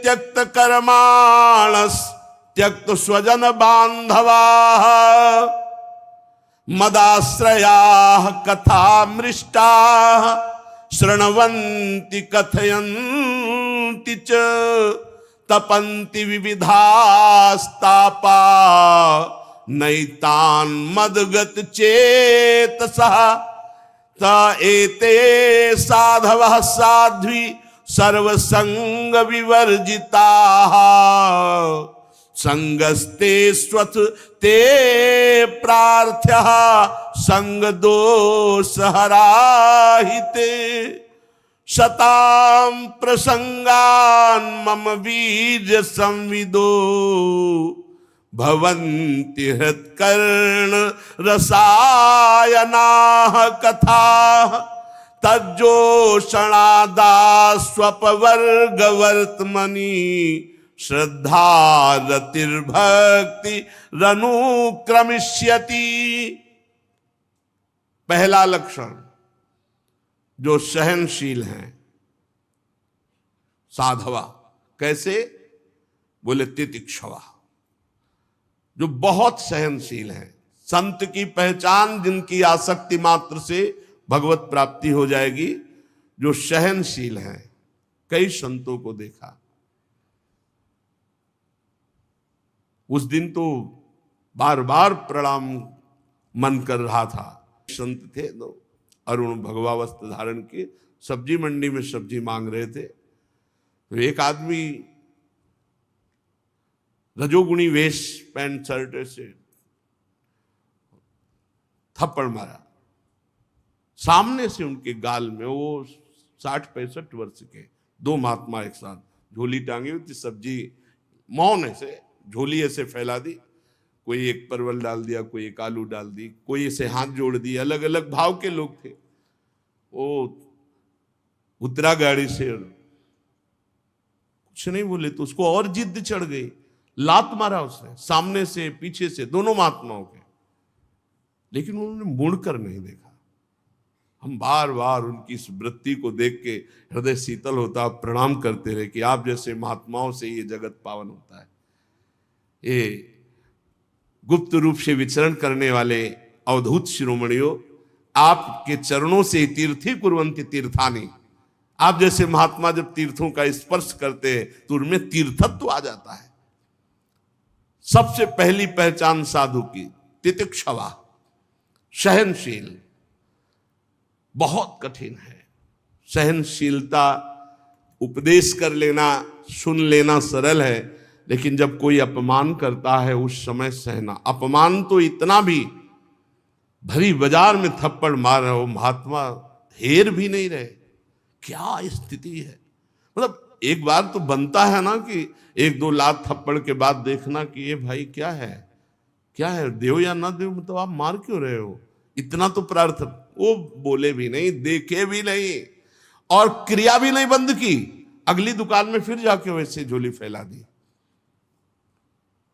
त्यक्त कर्माणस् त्यक्त स्वजन बांधवाः मदाश्रयाः कथामृष्टाः शृण्वन्ति कथयन्ति च तपन्ति विविधास्तापा नैतान् मदगत चेतसः त एते साधवः साध्वी सर्वसंग विवर्जिताः संगस्ते स्वथ ते प्रार्थ्यः संग दोष हराहिते शतां प्रसंगान् मम वीर्य संविदो भवन्ति हृत्कर्ण रसायनाः कथाः तज्जोषणादास्वपवर्गवर्त्मनि श्रद्धा रतिर्भक्ति रनुक्रमिष्यति। पहला लक्षण जो सहनशील हैं साधवा। कैसे? बोले तितिक्षवा, जो बहुत सहनशील है। संत की पहचान जिनकी आसक्ति मात्र से भगवत प्राप्ति हो जाएगी, जो सहनशील है। कई संतों को देखा, उस दिन तो बार बार प्रणाम मन कर रहा था। संत थे तो अरुण भगवा वस्त्र धारण के सब्जी मंडी में सब्जी मांग रहे थे, तो एक आदमी रजोगुणी वेश पैंट शर्ट से थप्पड़ मारा सामने से उनके गाल में। वो 60-65 वर्ष के दो महात्मा एक साथ, झोली टांगी हुई थी, सब्जी मौन ऐसे झोली ऐसे फैला दी, कोई एक परवल डाल दिया, कोई एक आलू डाल दी, कोई ऐसे हाथ जोड़ दिए। अलग अलग भाव के लोग थे। वो उतरा गाड़ी से, कुछ नहीं बोले तो उसको और जिद चढ़ गई, लात मारा उसने सामने से पीछे से दोनों महात्माओं के, लेकिन उन्होंने मुड़कर नहीं देखा। हम बार बार उनकी इस वृत्ति को देख के हृदय शीतल होता, प्रणाम करते रहे कि आप जैसे महात्माओं से ये जगत पावन होता है। ये गुप्त रूप से विचरण करने वाले अवधूत शिरोमणियों, आपके चरणों से तीर्थी कुर्वन्ति तीर्थानि। आप जैसे महात्मा जब तीर्थों का स्पर्श करते हैं तो उनमें तीर्थत्व आ जाता है। सबसे पहली पहचान साधु की तितिक्षवा, सहनशील। बहुत कठिन है सहनशीलता। उपदेश कर लेना, सुन लेना सरल है, लेकिन जब कोई अपमान करता है उस समय सहना। अपमान तो इतना भी, भरी बाजार में थप्पड़ मार रहे हो, महात्मा हेर भी नहीं रहे। क्या स्थिति है। मतलब एक बार तो बनता है ना कि 1-2 लात थप्पड़ के बाद देखना कि ये भाई क्या है, क्या है, देव या ना देव, मतलब आप मार क्यों रहे हो। इतना तो प्रार्थना। वो बोले भी नहीं, देखे भी नहीं, और क्रिया भी नहीं बंद की। अगली दुकान में फिर जाके वैसे झोली फैला दी।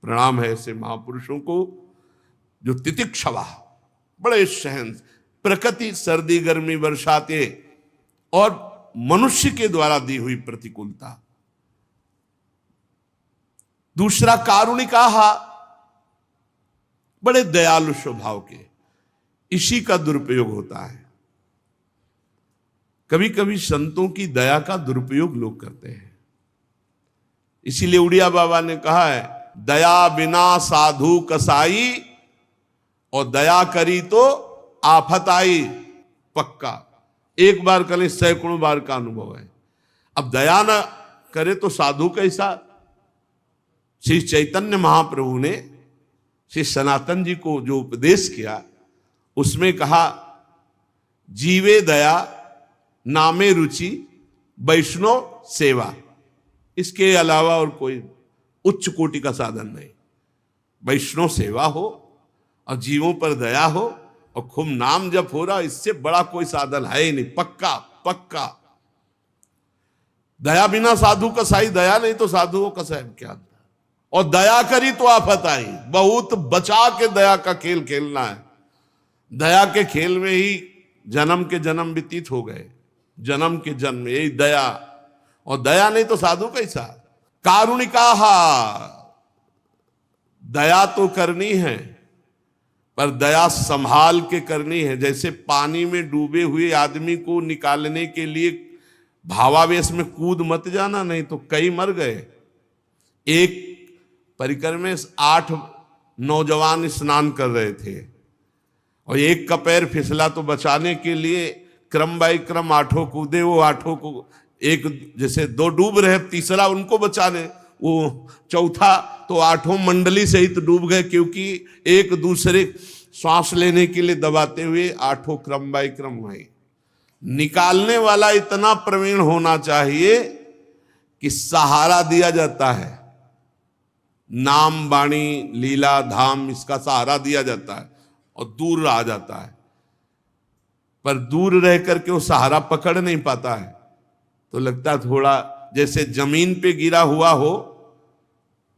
प्रणाम है ऐसे महापुरुषों को जो तितिक्षवा, बड़े सहन। प्रकृति सर्दी गर्मी बरसाते और मनुष्य के द्वारा दी हुई प्रतिकूलता। दूसरा कारुणिकाहा, बड़े दयालु स्वभाव के। इसी का दुरुपयोग होता है। कभी कभी संतों की दया का दुरुपयोग लोग करते हैं। इसीलिए उड़िया बाबा ने कहा है, दया बिना साधु कसाई, और दया करी तो आफत आई। पक्का, एक बार करें सैकड़ों बार का अनुभव है। अब दया न करे तो साधु कैसा। श्री चैतन्य महाप्रभु ने श्री सनातन जी को जो उपदेश किया, उसमें कहा, जीवे दया नामे रुचि वैष्णव सेवा। इसके अलावा और कोई उच्च कोटि का साधन नहीं। वैष्णव सेवा हो और जीवों पर दया हो और खूब नाम जप हो रहा, इससे बड़ा कोई साधन है ही नहीं। पक्का पक्का। दया बिना साधु कसाई, दया नहीं तो साधुओं कसाई क्या। और दया करी तो आफत आई। बहुत बचा के दया का खेल खेलना है। दया के खेल में ही जन्म के जन्म व्यतीत हो गए। जन्म के जन्म यही दया, और दया नहीं तो साधु कैसा। कारुणिकाहा, दया तो करनी है पर दया संभाल के करनी है। जैसे पानी में डूबे हुए आदमी को निकालने के लिए भावावेश में कूद मत जाना, नहीं तो कई मर गए। एक परिकर में 8 नौजवान स्नान कर रहे थे और एक का पैर फिसला, तो बचाने के लिए क्रम बाई क्रम 8 कूदे। वो 8 को एक जैसे 2 डूब रहे, तीसरा उनको बचाने, वो चौथा तो 8 मंडली सहित डूब गए, क्योंकि एक दूसरे श्वास लेने के लिए दबाते हुए 8 क्रम बाई क्रम वहीं। निकालने वाला इतना प्रवीण होना चाहिए कि सहारा दिया जाता है। नाम वाणी लीला धाम, इसका सहारा दिया जाता है और दूर रहा जाता है। पर दूर रह करके वो सहारा पकड़ नहीं पाता है, तो लगता है थोड़ा जैसे जमीन पे गिरा हुआ हो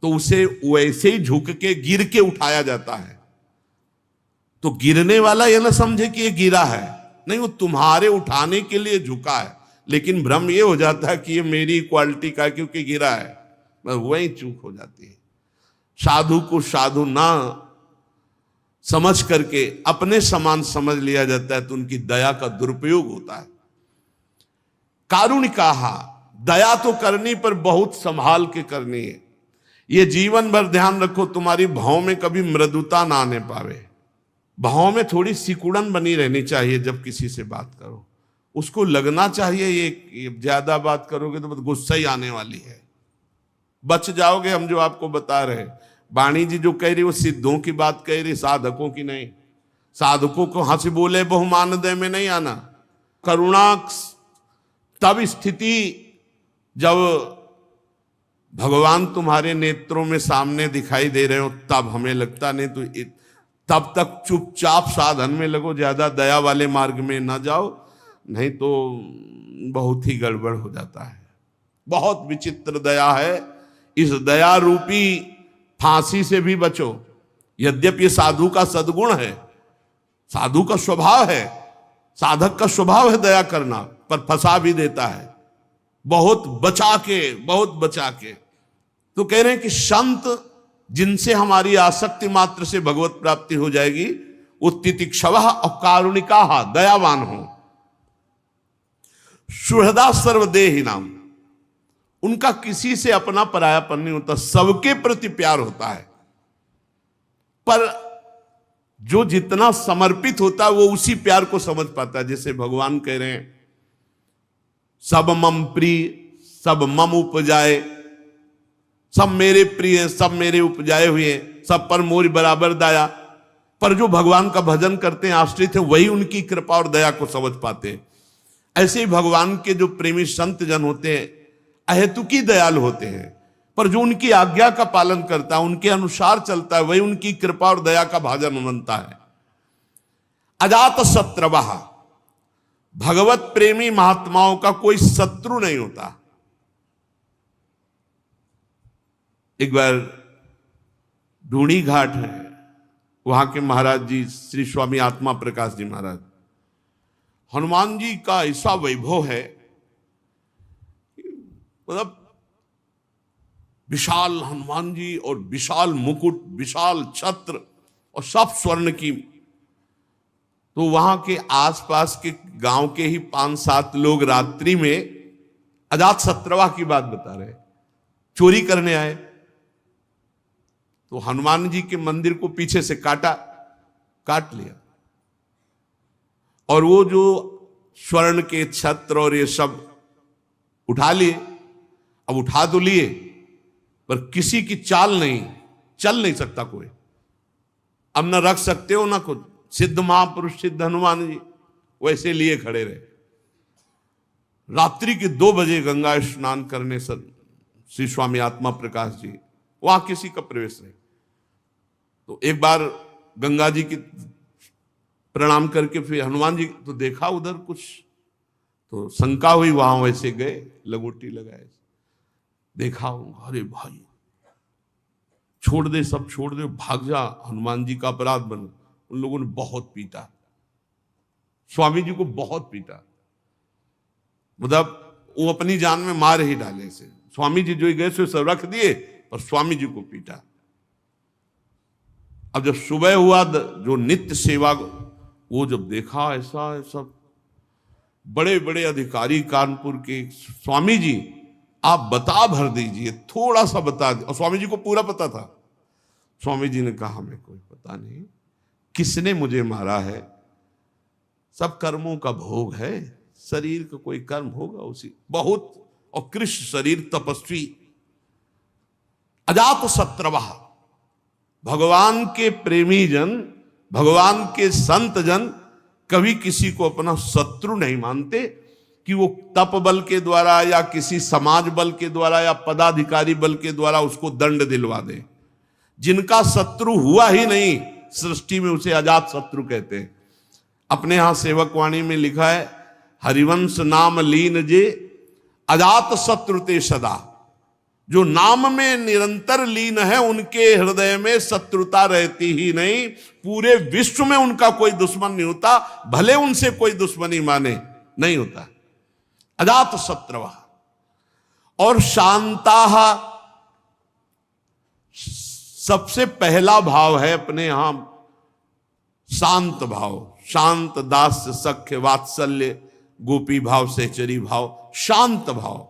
तो उसे वैसे ही झुक के गिर के उठाया जाता है। तो गिरने वाला ये ना समझे कि ये गिरा है, नहीं, वो तुम्हारे उठाने के लिए झुका है। लेकिन भ्रम ये हो जाता है कि ये मेरी क्वालिटी का है क्योंकि गिरा है। बस वही चूक हो जाती है। साधु को साधु ना समझ करके अपने समान समझ लिया जाता है तो उनकी दया का दुरुपयोग होता है। कारुणिकाहा, दया तो करनी पर बहुत संभाल के करनी है। ये जीवन भर ध्यान रखो, तुम्हारी भाव में कभी मृदुता ना आने पावे। भाव में थोड़ी सिकुड़न बनी रहनी चाहिए। जब किसी से बात करो उसको लगना चाहिए ये ज्यादा बात करोगे तो गुस्सा ही आने वाली है, बच जाओगे। हम जो आपको बता रहे, वाणी जी जो कह रही वो सिद्धों की बात कह रही, साधकों की नहीं। साधकों को हंस बोले बहुमान दे में नहीं आना। करुणा तब स्थिति जब भगवान तुम्हारे नेत्रों में सामने दिखाई दे रहे हो तब हमें लगता, नहीं तो तब तक चुपचाप साधन में लगो, ज्यादा दया वाले मार्ग में ना जाओ, नहीं तो बहुत ही गड़बड़ हो जाता है। बहुत विचित्र दया है। इस दया रूपी फांसी से भी बचो। यद्यपि साधु का सद्गुण है, साधु का स्वभाव है, साधक का स्वभाव है दया करना, पर फंसा भी देता है। बहुत बचा के तो कह रहे हैं कि संत जिनसे हमारी आसक्ति मात्र से भगवत प्राप्ति हो जाएगी वो तितिक्षवः और कारुणिकाः, दयावान हो। सुहृदा सर्वदेहिनाम, उनका किसी से अपना परायापन नहीं होता, सबके प्रति प्यार होता है। पर जो जितना समर्पित होता है वो उसी प्यार को समझ पाता है। जैसे भगवान कह रहे हैं सब मम प्रिय, सब मम उपजाए, सब मेरे प्रिय, सब मेरे उपजाए हुए, सब पर मोर बराबर दया। पर जो भगवान का भजन करते हैं, आश्रित है, वही उनकी कृपा और दया को समझ पाते हैं। ऐसे ही भगवान के जो प्रेमी संत जन होते हैं अहेतुकी दयालु होते हैं, पर जो उनकी आज्ञा का पालन करता है, उनके अनुसार चलता है, वही उनकी कृपा और दया का भाजन बनता है। अजात शत्रवः, भगवत प्रेमी महात्माओं का कोई शत्रु नहीं होता। एक बार ढूंढी घाट है, वहां के महाराज जी श्री स्वामी आत्मा प्रकाश जी महाराज, हनुमान जी का ऐसा वैभव है, मतलब विशाल हनुमान जी और विशाल मुकुट, विशाल छत्र और सब स्वर्ण की। तो वहां के आसपास के गांव के ही 5-7 लोग रात्रि में अजात शत्रवा की बात बता रहे, चोरी करने आए। तो हनुमान जी के मंदिर को पीछे से काट लिया, और वो जो स्वर्ण के छत्र और ये सब उठा लिए। अब उठा तो लिए, पर किसी की चाल नहीं, चल नहीं सकता कोई। अब न रख सकते हो ना कुछ। सिद्ध महापुरुष सिद्ध हनुमान जी वैसे लिए खड़े रहे। रात्रि के 2 बजे गंगा स्नान करने श्री स्वामी आत्मा प्रकाश जी, वहां किसी का प्रवेश नहीं। तो एक बार गंगा जी की प्रणाम करके फिर हनुमान जी तो देखा उधर कुछ, तो शंका हुई, वहां वैसे गए, लगोटी लगाए, देखा, अरे भाई छोड़ दे, सब छोड़ दे, भाग जा, हनुमान जी का अपराध बन। उन लोगों ने बहुत पीटा, स्वामी जी को बहुत पीटा, मतलब वो अपनी जान में मार ही डाले से। स्वामी जी जो गए सो सब रख दिए, और स्वामी जी को पीटा। अब जब सुबह हुआ, जो नित्य सेवा, वो जब देखा ऐसा सब बड़े बड़े अधिकारी कानपुर के, स्वामी जी आप बता भर दीजिए, थोड़ा सा बता दीजिए। और स्वामी जी को पूरा पता था। स्वामी जी ने कहा हमें कोई पता नहीं, किसने मुझे मारा है, सब कर्मों का भोग है, शरीर का कोई कर्म होगा उसी, बहुत। और कृष्ण शरीर तपस्वी। अजात शत्रवः, भगवान के प्रेमी जन, भगवान के संत जन कभी किसी को अपना शत्रु नहीं मानते कि वो तप बल के द्वारा या किसी समाज बल के द्वारा या पदाधिकारी बल के द्वारा उसको दंड दिलवा दे। जिनका शत्रु हुआ ही नहीं सृष्टि में, उसे अजात शत्रु कहते हैं। अपने यहां सेवकवाणी में लिखा है, हरिवंश नाम लीन जे अजात शत्रु ते सदा। जो नाम में निरंतर लीन है उनके हृदय में शत्रुता रहती ही नहीं। पूरे विश्व में उनका कोई दुश्मन नहीं होता, भले उनसे कोई दुश्मनी माने, नहीं होता। अजात शत्रवः। और शांताः, सबसे पहला भाव है अपने यहां शांत भाव, शांत दास्य सख्य वात्सल्य गोपी भाव सहचरी भाव, शांत भाव।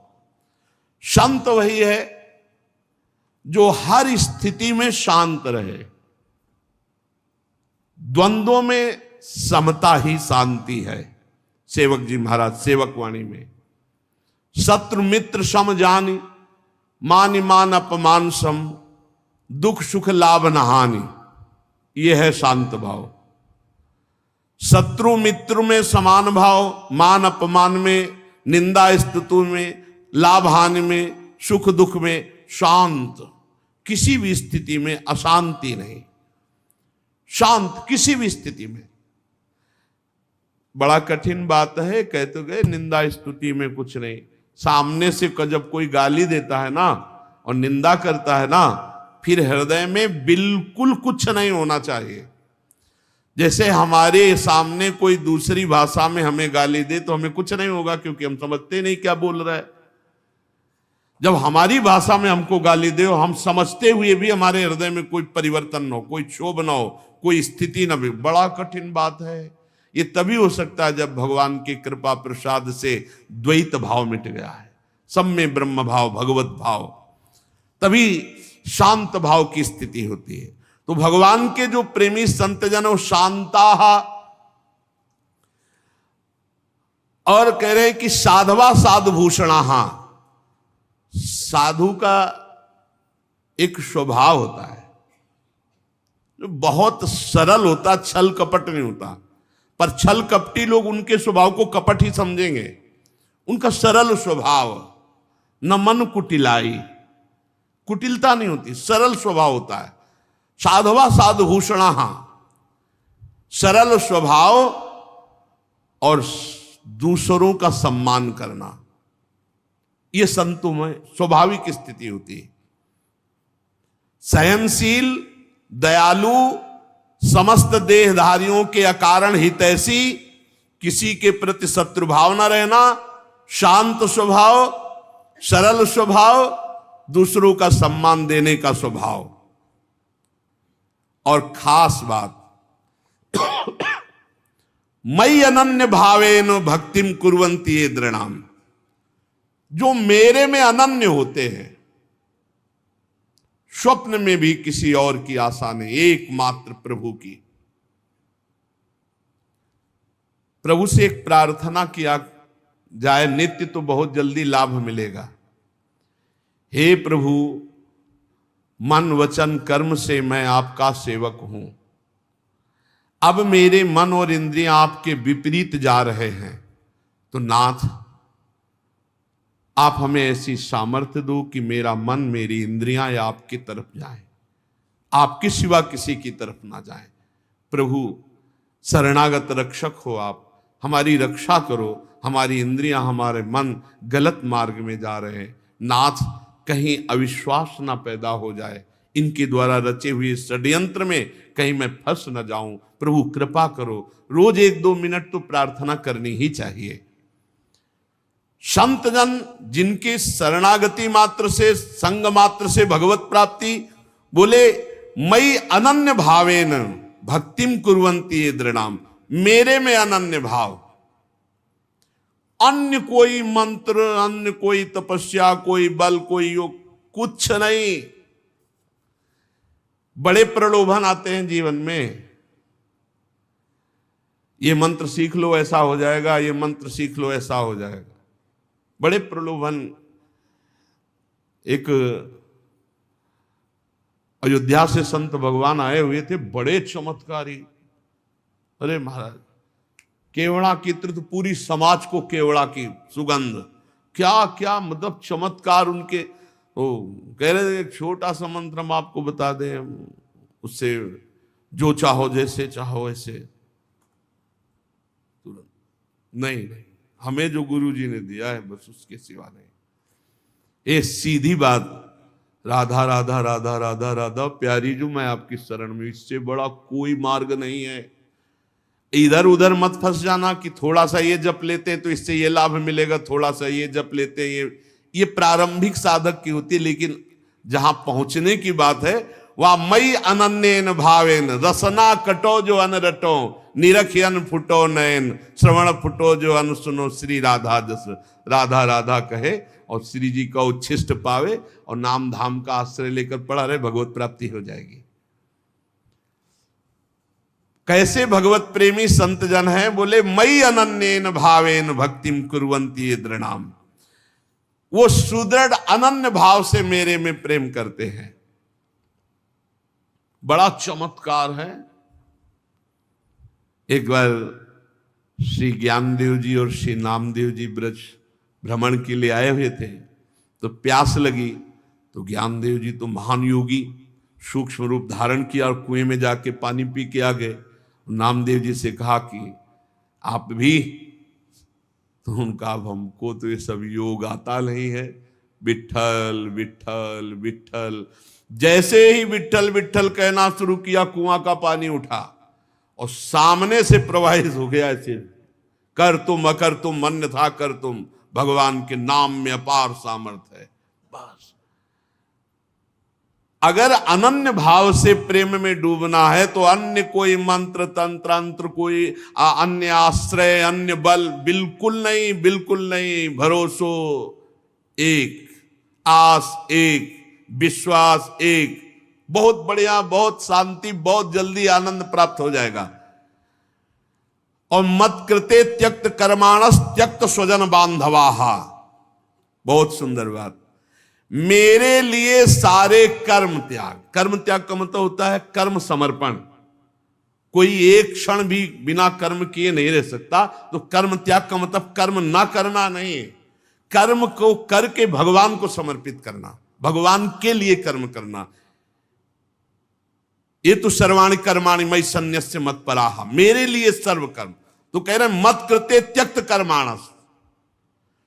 शांत वही है जो हर स्थिति में शांत रहे। द्वंद्वों में समता ही शांति है। सेवक जी महाराज सेवक वाणी में, शत्रु मित्र सम जानी, मान मान अपमान सम, दुख सुख लाभ न हानि, यह है शांत भाव। शत्रु मित्र में समान भाव, मान अपमान में, निंदा स्तुति में, लाभ हानि में, सुख दुख में शांत, किसी भी स्थिति में अशांति नहीं, शांत किसी भी स्थिति में। बड़ा कठिन बात है, कह तो गए निंदा स्तुति में कुछ नहीं। सामने से जब कोई गाली देता है ना और निंदा करता है ना, फिर हृदय में बिल्कुल कुछ नहीं होना चाहिए। जैसे हमारे सामने कोई दूसरी भाषा में हमें गाली दे तो हमें कुछ नहीं होगा, क्योंकि हम समझते नहीं क्या बोल रहा है। जब हमारी भाषा में हमको गाली दे और हम समझते हुए भी हमारे हृदय में कोई परिवर्तन न हो, कोई क्षोभ न हो, कोई स्थिति न भी, बड़ा कठिन बात है। ये तभी हो सकता है जब भगवान की कृपा प्रसाद से द्वैत भाव मिट गया है, सब में ब्रह्म भाव भगवत भाव, तभी शांत भाव की स्थिति होती है। तो भगवान के जो प्रेमी संत जन वो शांता, और कह रहे कि साधवा साधुभूषणा, साधु का एक स्वभाव होता है जो बहुत सरल होता, छल कपट नहीं होता। पर छल कपटी लोग उनके स्वभाव को कपट ही समझेंगे। उनका सरल स्वभाव, न मन कुटिलाई, कुटिलता नहीं होती, सरल स्वभाव होता है। साधवा साधुभूषणा, सरल स्वभाव और दूसरों का सम्मान करना, यह संतों में स्वाभाविक स्थिति होती है। सहनशील, दयालु, समस्त देहधारियों के अकारण हितैषी, किसी के प्रति शत्रुभाव न रहना, शांत स्वभाव, सरल स्वभाव, दूसरों का सम्मान देने का स्वभाव। और खास बात, मयि अनन्य भावेन भक्तिम कुर्वन्ति ये दृणाम, जो मेरे में अनन्य होते हैं, स्वप्न में भी किसी और की आशा नहीं, एकमात्र प्रभु की। प्रभु से एक प्रार्थना किया जाए नित्य तो बहुत जल्दी लाभ मिलेगा। हे प्रभु, मन वचन कर्म से मैं आपका सेवक हूं, अब मेरे मन और इंद्रियां आपके विपरीत जा रहे हैं, तो नाथ आप हमें ऐसी सामर्थ्य दो कि मेरा मन मेरी इंद्रियां आपकी तरफ जाएं, आपके सिवा किसी की तरफ ना जाएं। प्रभु शरणागत रक्षक हो, आप हमारी रक्षा करो। हमारी इंद्रियां, हमारे मन गलत मार्ग में जा रहे हैं। नाथ कहीं अविश्वास ना पैदा हो जाए, इनके द्वारा रचे हुए षड्यंत्र में कहीं मैं फंस न जाऊं। प्रभु कृपा करो। रोज 1-2 मिनट तो प्रार्थना करनी ही चाहिए। संत जन जिनके शरणागति मात्र से, संग मात्र से भगवत प्राप्ति, बोले मयि अनन्य भावेन भक्तिम कुर्वन्ति ये दृणाम, मेरे में अनन्य भाव। अन्य कोई मंत्र, अन्य कोई तपस्या, कोई बल, कोई योग, कुछ नहीं। बड़े प्रलोभन आते हैं जीवन में, ये मंत्र सीख लो ऐसा हो जाएगा, ये मंत्र सीख लो ऐसा हो जाएगा, बड़े प्रलोभन। एक अयोध्या से संत भगवान आए हुए थे, बड़े चमत्कारी। अरे महाराज, केवड़ा की तीर्थ, पूरी समाज को केवड़ा की सुगंध, क्या क्या मतलब चमत्कार उनके। ओ कह रहे थे एक छोटा सा मंत्र हम आपको बता दें, उससे जो चाहो जैसे चाहो ऐसे। तुरंत नहीं, हमें जो गुरु जी ने दिया है बस उसके सिवा नहीं। ये सीधी बात, राधा राधा राधा राधा राधा प्यारी जो मैं आपकी शरण में, इससे बड़ा कोई मार्ग नहीं है। इधर उधर मत फंस जाना कि थोड़ा सा ये जप लेते हैं तो इससे ये लाभ मिलेगा, थोड़ा सा ये जप लेते हैं, ये प्रारंभिक साधक की होती है। लेकिन जहां पहुंचने की बात है वा मई अनन्येन भावेन रसना कटो जो अन रटो निरखियन फुटो नयन श्रवण फुटो जो अन सुनो श्री राधा जस राधा राधा कहे और श्री जी का उच्छिष्ट पावे और नाम धाम का आश्रय लेकर पड़ा रहे, भगवत प्राप्ति हो जाएगी। कैसे भगवत प्रेमी संत जन है? बोले मई अनन्येन भावेन भक्तिम कुर्वन्ति ये दृढ़ाम, वो सुदृढ़ अनन्य भाव से मेरे में प्रेम करते हैं। बड़ा चमत्कार है। एक बार श्री ज्ञानदेव जी और श्री नामदेव जी ब्रज भ्रमण के लिए आए हुए थे, तो प्यास लगी, तो ज्ञानदेव जी तो महान योगी सूक्ष्म रूप धारण किया और कुएं में जाके पानी पी के आ गए। नामदेव जी से कहा कि आप भी, तो उनका अब हमको तो ये सब योग आता नहीं है, विठ्ठल विठ्ठल विठ्ठल। जैसे ही विठ्ठल विठ्ठल कहना शुरू किया, कुआं का पानी उठा और सामने से प्रवाहित हो गया। ऐसे कर तुम अकर तुम अन्यथा कर तुम, भगवान के नाम में अपार सामर्थ्य है। बस अगर अनन्य भाव से प्रेम में डूबना है तो अन्य कोई मंत्र तंत्र अंत्र, कोई अन्य आश्रय, अन्य बल बिल्कुल नहीं, बिल्कुल नहीं। भरोसो एक, आस एक, विश्वास एक, बहुत बढ़िया, बहुत शांति, बहुत जल्दी आनंद प्राप्त हो जाएगा। और मत कृते त्यक्त कर्माणस त्यक्त स्वजन बांधवाहा, बहुत सुंदर बात। मेरे लिए सारे कर्म त्याग, कर्म त्याग का मतलब होता है कर्म समर्पण। कोई एक क्षण भी बिना कर्म किए नहीं रह सकता, तो कर्म त्याग का मतलब कर्म ना करना नहीं है, कर्म को करके भगवान को समर्पित करना, भगवान के लिए कर्म करना। ये तो सर्वाणि कर्माणि मयि सन्न्यस्य मत्पराः, मेरे लिए सर्व कर्म। तो कह रहे मत कृते त्यक्त कर्माणस,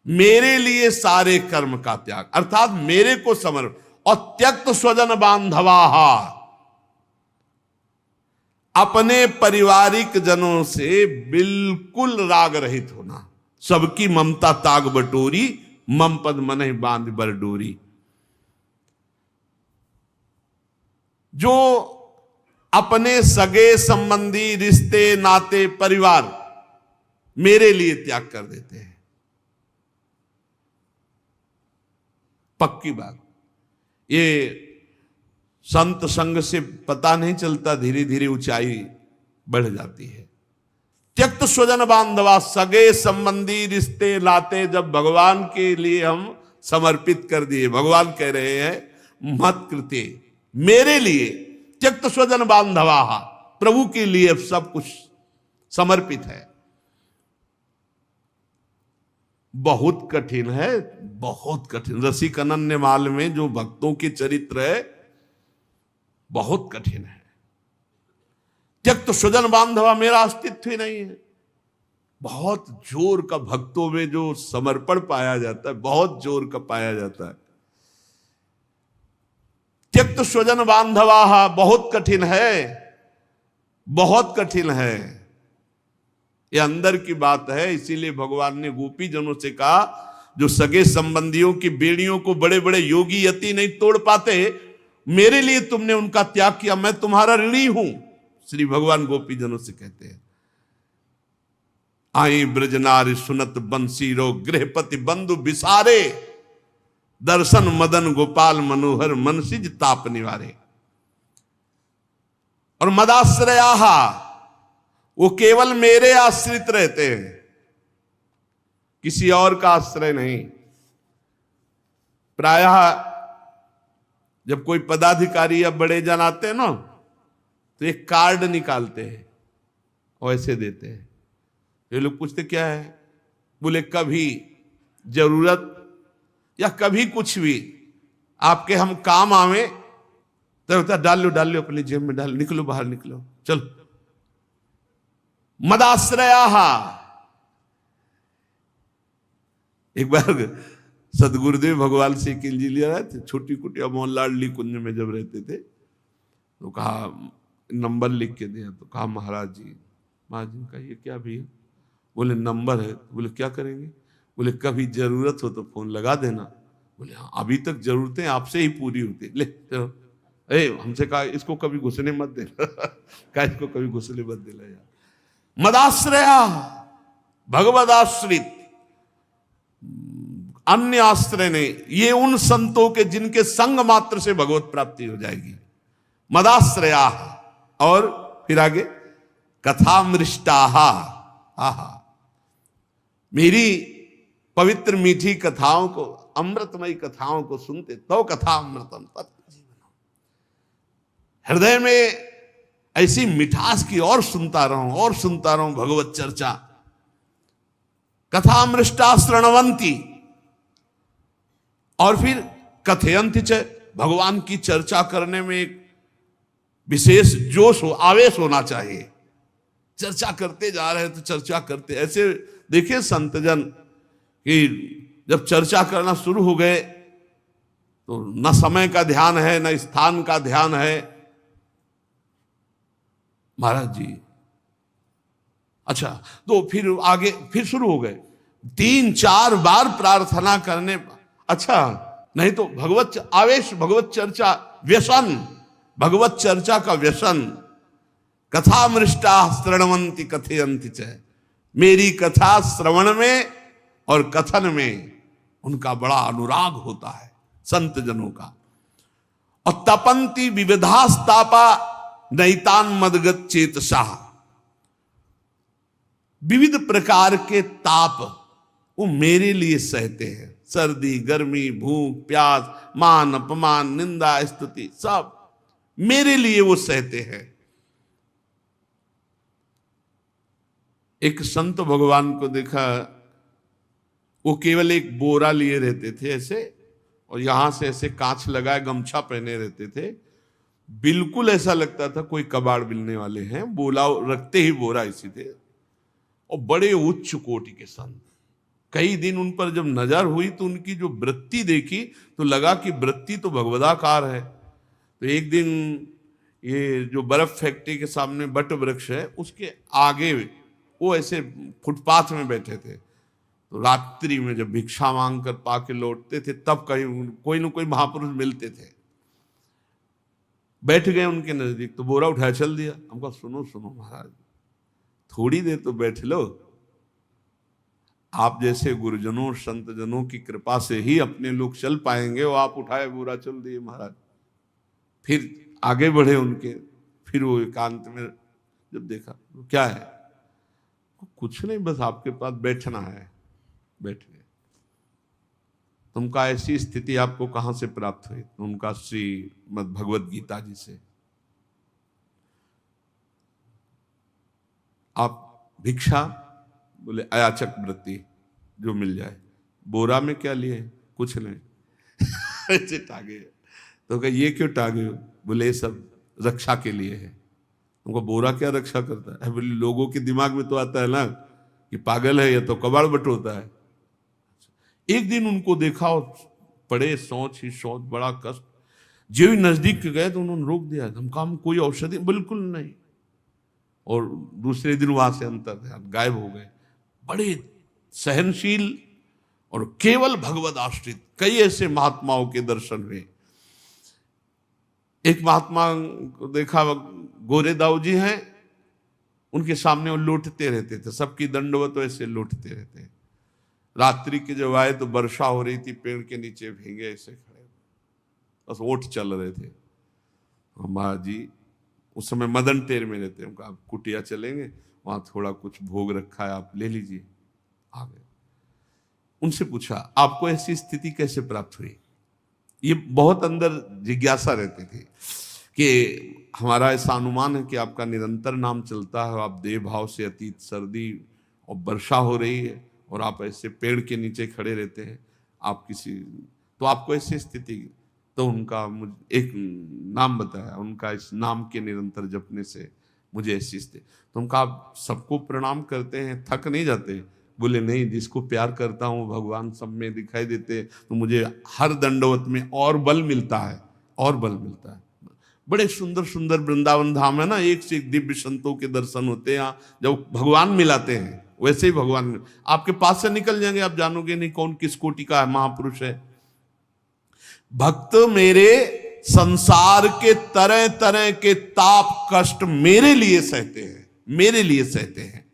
मेरे लिए सारे कर्म का त्याग, अर्थात मेरे को समर्पण। और त्यक्त स्वजन बांधवाहा, अपने पारिवारिक जनों से बिल्कुल राग रहित होना। सबकी ममता ताग बटोरी, मम पद मनहि बांध बर डोरी। जो अपने सगे संबंधी, रिश्ते नाते, परिवार मेरे लिए त्याग कर देते हैं, पक्की बात। ये संत संग से पता नहीं चलता, धीरे धीरे ऊंचाई बढ़ जाती है। त्यक्त स्वजन बांधवा, सगे संबंधी रिश्ते नाते जब भगवान के लिए हम समर्पित कर दिए, भगवान कह रहे हैं मत कृते, मेरे लिए त्यक्त स्वजन बांधवा, प्रभु के लिए सब कुछ समर्पित है। बहुत कठिन है, बहुत कठिन। रसिक अनन्य माल में जो भक्तों के चरित्र है बहुत कठिन है। त्यक्त स्वजन बांधवा, मेरा अस्तित्व ही नहीं है। बहुत जोर का भक्तों में जो समर्पण पाया जाता है, बहुत जोर का पाया जाता है। त्यक्त स्वजन बांधवा बहुत कठिन है, बहुत कठिन है। ये अंदर की बात है। इसीलिए भगवान ने गोपी जनों से कहा, जो सगे संबंधियों की बेड़ियों को बड़े बड़े योगी यति नहीं तोड़ पाते, मेरे लिए तुमने उनका त्याग किया, मैं तुम्हारा ऋणी हूं। श्री भगवान गोपी जनों से कहते हैं, आई ब्रजनारी सुनत बंसी रो गृहपति बंधु बिसारे, दर्शन मदन गोपाल मनोहर मनसिज ताप निवारे। और मदाश्रयाहा, वो केवल मेरे आश्रित रहते हैं, किसी और का आश्रय नहीं। प्रायः जब कोई पदाधिकारी या बड़े जन आते हैं ना, तो एक कार्ड निकालते हैं और ऐसे देते हैं। ये लोग पूछते क्या है? बोले कभी जरूरत या कभी कुछ भी आपके हम काम आवे तो होता डाल लो अपनी जेब में, डाल, निकलो बाहर निकलो, चलो। मदाश्रया। एक बार सदगुरुदेव भगवान से किलजी लिया रहे थे, छोटी कुटिया मोहनलाडली कुंज में जब रहते थे, तो कहा नंबर लिख के दिया। तो कहा महाराज जी का ये क्या भी है? बोले नंबर है। बोले क्या करेंगे? बोले कभी जरूरत हो तो फोन लगा देना। बोले हाँ, अभी तक जरूरतें आपसे ही पूरी होती। ले चलो। हमसे कहा इसको कभी घुसने मत दे कहा इसको कभी घुसने मत दिला यार। मदाश्रया, भगवदाश्रित, अन्य आश्रय नहीं, ये उन संतों के जिनके संग मात्र से भगवत प्राप्ति हो जाएगी। मदाश्रया, और फिर आगे कथामृष्टाहा, आहा, मेरी पवित्र मीठी कथाओं को, अमृतमयी कथाओं को सुनते तो कथा अमृतम तत् जीवनम, हृदय में ऐसी मिठास की और सुनता रहूं भगवत चर्चा। कथामृष्टा श्रणवंती, और फिर कथयंती च, भगवान की चर्चा करने में एक विशेष जोश आवेश होना चाहिए। चर्चा करते जा रहे तो चर्चा करते, ऐसे देखिए संतजन कि जब चर्चा करना शुरू हो गए तो न समय का ध्यान है न स्थान का ध्यान है। महाराज जी, अच्छा, तो फिर आगे फिर शुरू हो गए, 3-4 बार प्रार्थना करने, अच्छा नहीं तो भगवत आवेश, भगवत चर्चा व्यसन, भगवत चर्चा का व्यसन। कथामृष्टा श्रणवंती कथयंती च, मेरी कथा श्रवण में और कथन में उनका बड़ा अनुराग होता है संत जनों का। और तपंती विविधास्तापा नैतान मदगत चेतसा, विविध प्रकार के ताप वो मेरे लिए सहते हैं। सर्दी, गर्मी, भूख, प्यास, मान, अपमान, निंदा, स्तुति, सब मेरे लिए वो सहते हैं। एक संत भगवान को देखा, वो केवल एक बोरा लिए रहते थे ऐसे, और यहां से ऐसे कांच लगाए गमछा पहने रहते थे। बिल्कुल ऐसा लगता था कोई कबाड़ मिलने वाले हैं, बोला रखते ही बोरा इसी थे। और बड़े उच्च कोटि के संत, कई दिन उन पर जब नजर हुई तो उनकी जो वृत्ति देखी तो लगा कि वृत्ति तो भगवदाकार है। तो एक दिन ये जो बर्फ फैक्ट्री के सामने बट वृक्ष है उसके आगे वो ऐसे फुटपाथ में बैठे थे। तो रात्रि में जब भिक्षा मांग कर पाके लौटते थे तब कहीं कोई न कोई महापुरुष मिलते थे। बैठ गए उनके नजदीक तो बोरा उठाया चल दिया। हमको सुनो सुनो महाराज, थोड़ी देर तो बैठ लो, आप जैसे गुरुजनों संत जनों की कृपा से ही अपने लोग चल पाएंगे। वो आप उठाए बोरा चल दिए महाराज। फिर आगे बढ़े उनके, फिर वो एकांत में जब देखा तो क्या है, कुछ नहीं, बस आपके पास बैठना है। बैठ गए। तुमका ऐसी स्थिति आपको कहां से प्राप्त हुई? उनका श्रीमद् भगवद गीता जी से। आप भिक्षा, बोले अयाचक वृत्ति जो मिल जाए। बोरा में क्या लिए? कुछ नहीं ऐसे टांगे। तो कहा ये क्यों टांगे? बोले ये सब रक्षा के लिए है। उनको बोरा क्या रक्षा करता है? बोले लोगों के दिमाग में तो आता है ना कि पागल है, या तो कबाड़ बटोरता है। एक दिन उनको देखा और पड़े सोच ही सोच, बड़ा कष्ट। जो ही नजदीक गए तो उन्होंने रोक दिया। हम काम कोई औषधि बिल्कुल नहीं। और दूसरे दिन वहां से अंतर ध्यान गायब हो गए। बड़े सहनशील और केवल भगवद आश्रित कई ऐसे महात्माओं के दर्शन हुए। एक महात्मा को देखा, गोरे दाऊ जी हैं, उनके सामने वो लौटते रहते थे, सबकी दंडवत ऐसे लौटते रहते। रात्रि के जब आए तो वर्षा हो रही थी, पेड़ के नीचे भीगे ऐसे खड़े, बस ओठ चल रहे थे। महाराज जी उस समय मदन टेर में रहते, उनका आप कुटिया चलेंगे, वहां थोड़ा कुछ भोग रखा है, आप ले लीजिए। आ गए। उनसे पूछा आपको ऐसी स्थिति कैसे प्राप्त हुई? ये बहुत अंदर जिज्ञासा रहती थी कि हमारा ऐसा अनुमान है कि आपका निरंतर नाम चलता है, आप देह भाव से अतीत, सर्दी और वर्षा हो रही है और आप ऐसे पेड़ के नीचे खड़े रहते हैं, आप किसी, तो आपको ऐसी स्थिति? तो उनका मुझे एक नाम बताया, उनका इस नाम के निरंतर जपने से मुझे ऐसी स्थिति। तो उनका आप सबको प्रणाम करते हैं, थक नहीं जाते? बोले नहीं, जिसको प्यार करता हूँ भगवान सब में दिखाई देते, तो मुझे हर दंडवत में और बल मिलता है, और बल मिलता है। बड़े सुंदर सुंदर वृंदावन धाम है ना, एक से एक दिव्य संतों के दर्शन होते हैं। यहाँ जब भगवान मिलाते हैं वैसे ही भगवान आपके पास से निकल जाएंगे, आप जानोगे नहीं कौन किस कोटि का है, महापुरुष है। भक्त मेरे संसार के तरह तरह के ताप कष्ट मेरे लिए सहते हैं, मेरे लिए सहते हैं।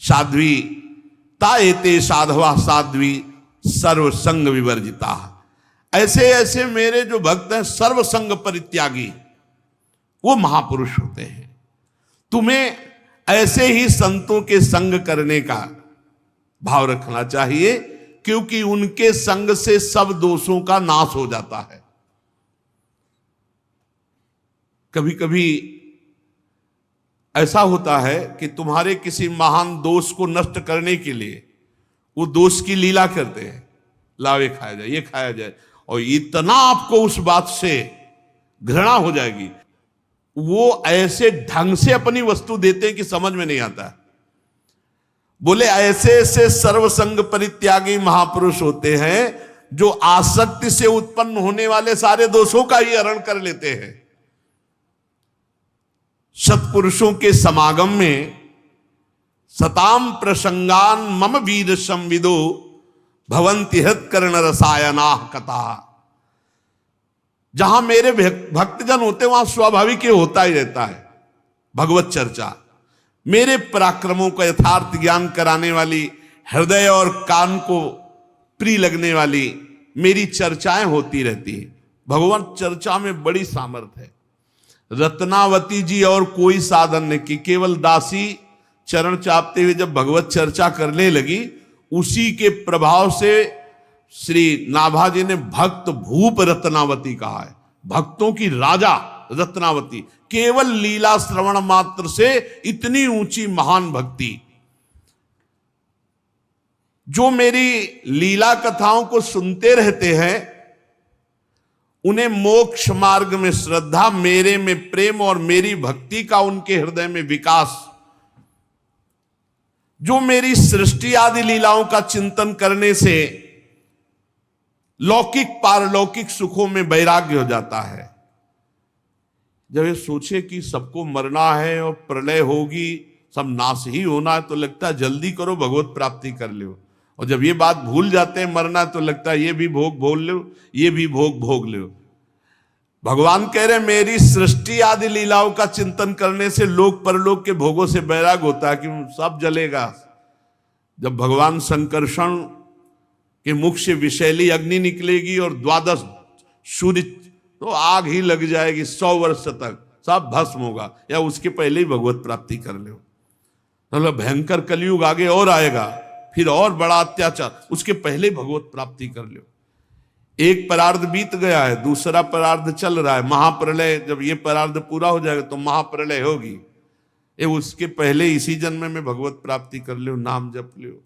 साध्वी ताएते साधवा साध्वी सर्वसंग विवर्जिता। ऐसे ऐसे मेरे जो भक्त हैं सर्वसंग परित्यागी, वो महापुरुष होते हैं। तुम्हें ऐसे ही संतों के संग करने का भाव रखना चाहिए, क्योंकि उनके संग से सब दोषों का नाश हो जाता है। कभी कभी ऐसा होता है कि तुम्हारे किसी महान दोष को नष्ट करने के लिए वो दोष की लीला करते हैं, लावे खाया जाए, ये खाया जाए, और इतना आपको उस बात से घृणा हो जाएगी, वो ऐसे ढंग से अपनी वस्तु देते हैं कि समझ में नहीं आता। बोले ऐसे ऐसे सर्वसंग परित्यागी महापुरुष होते हैं जो आसक्ति से उत्पन्न होने वाले सारे दोषों का ही हरण कर लेते हैं। सत्पुरुषों के समागम में सताम प्रसंगान मम वीर संविदो भवंति हृत्कर्ण रसायना कथा। जहां मेरे भक्तजन होते वहां स्वाभाविक होता ही रहता है भगवत चर्चा। मेरे पराक्रमों का यथार्थ ज्ञान कराने वाली, हृदय और कान को प्रिय लगने वाली मेरी चर्चाएं होती रहती है। भगवत चर्चा में बड़ी सामर्थ्य है। रत्नावती जी और कोई साधन नहीं की, केवल दासी चरण चापते हुए जब भगवत चर्चा करने लगी, उसी के प्रभाव से श्री नाभाजी ने भक्त भूप रत्नावती कहा है। भक्तों की राजा रत्नावती, केवल लीला श्रवण मात्र से इतनी ऊंची महान भक्ति। जो मेरी लीला कथाओं को सुनते रहते हैं, उन्हें मोक्ष मार्ग में श्रद्धा, मेरे में प्रेम और मेरी भक्ति का उनके हृदय में विकास, जो मेरी सृष्टि आदि लीलाओं का चिंतन करने से लौकिक पारलौकिक सुखों में वैराग्य हो जाता है। जब ये सोचे कि सबको मरना है और प्रलय होगी, सब नाश ही होना है, तो लगता है जल्दी करो भगवत प्राप्ति कर लो। और जब ये बात भूल जाते हैं मरना, तो लगता है ये भी भोग भोग लो, ये भी भोग भोग लो। भगवान कह रहे मेरी सृष्टि आदि लीलाओं का चिंतन करने से लोक परलोक के भोगों से वैराग होता है कि सब जलेगा। जब भगवान संकर्षण के मुख से विषैली अग्नि निकलेगी और 12 सूर्य, तो आग ही लग जाएगी, 100 वर्ष तक सब भस्म होगा, या उसके पहले ही भगवत प्राप्ति कर लो। मतलब भयंकर कलयुग आगे और आएगा, फिर और बड़ा अत्याचार, उसके पहले भगवत प्राप्ति कर लो। एक परार्ध बीत गया है, दूसरा परार्ध चल रहा है, महाप्रलय। जब ये परार्ध पूरा हो जाएगा तो महाप्रलय होगी। ये उसके पहले इसी जन्म में भगवत प्राप्ति कर लो, नाम जप लो,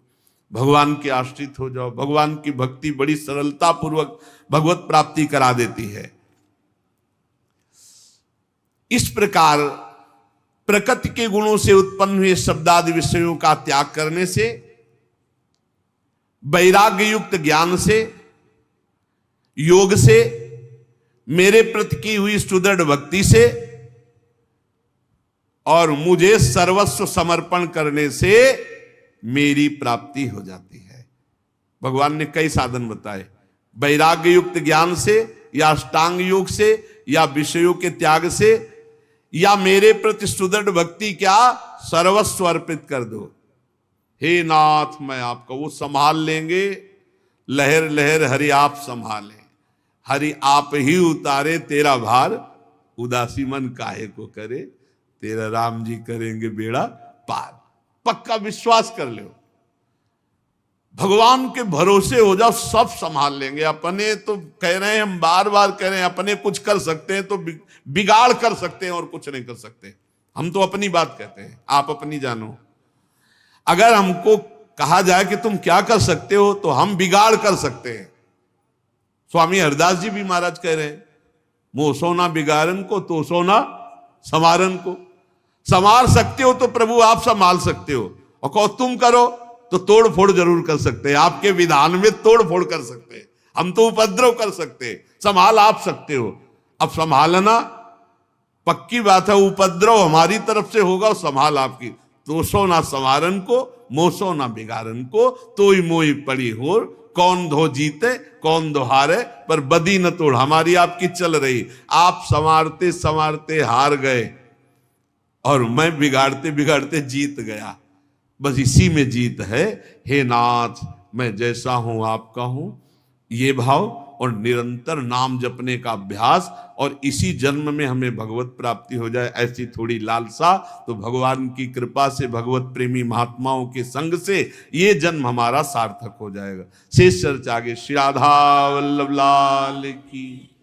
भगवान के आश्रित हो जाओ। भगवान की भक्ति बड़ी सरलता पूर्वक भगवत प्राप्ति करा देती है। इस प्रकार प्रकृति के गुणों से उत्पन्न हुए शब्दादि विषयों का त्याग करने से, वैराग्य युक्त ज्ञान से, योग से, मेरे प्रति की हुई सुदृढ़ भक्ति से और मुझे सर्वस्व समर्पण करने से मेरी प्राप्ति हो जाती है। भगवान ने कई साधन बताए, वैराग्य युक्त ज्ञान से, या अष्टांग योग से, या विषयों के त्याग से, या मेरे प्रति सुदृढ़ भक्ति, क्या सर्वस्व अर्पित कर दो। हे नाथ मैं आपका, वो संभाल लेंगे। लहर लहर हरि आप संभालें, हरि आप ही उतारे तेरा भार, उदासी मन काहे को करे, तेरा राम जी करेंगे बेड़ा पार। पक्का विश्वास कर लो, भगवान के भरोसे हो जाओ, सब संभाल लेंगे। अपने तो कह रहे हैं, हम बार बार कह रहे हैं, अपने कुछ कर सकते हैं तो बिगाड़ कर सकते हैं और कुछ नहीं कर सकते। हम तो अपनी बात कहते हैं, आप अपनी जानो। अगर हमको कहा जाए कि तुम क्या कर सकते हो, तो हम बिगाड़ कर सकते हैं। स्वामी हरदास जी भी महाराज कह रहे हैं, मोह सोना बिगाड़न को तो सोना समारन को। संभाल सकते हो तो प्रभु आप संभाल सकते हो, और कहो तुम करो तो तोड़ फोड़ जरूर कर सकते हैं। आपके विधान में तोड़ फोड़ कर सकते हैं, हम तो उपद्रव कर सकते हैं, संभाल आप सकते हो। अब संभालना पक्की बात है, उपद्रव हमारी तरफ से होगा और संभाल आपकी। तो सो ना संवारन को, मोसो ना बिगाड़न को, तोई मोई पड़ी होर कौन धो जीते कौन दो हारे, पर बदी न तोड़ हमारी आपकी चल रही। आप संवारते संवारते हार गए और मैं बिगाड़ते बिगाड़ते जीत गया। बस इसी में जीत है। हे नाथ, मैं जैसा हूं आपका हूं, ये भाव और निरंतर नाम जपने का अभ्यास, और इसी जन्म में हमें भगवत प्राप्ति हो जाए ऐसी थोड़ी लालसा, तो भगवान की कृपा से, भगवत प्रेमी महात्माओं के संग से ये जन्म हमारा सार्थक हो जाएगा। शेष चर्चा आगे। श्री राधा वल्लभ लाल की।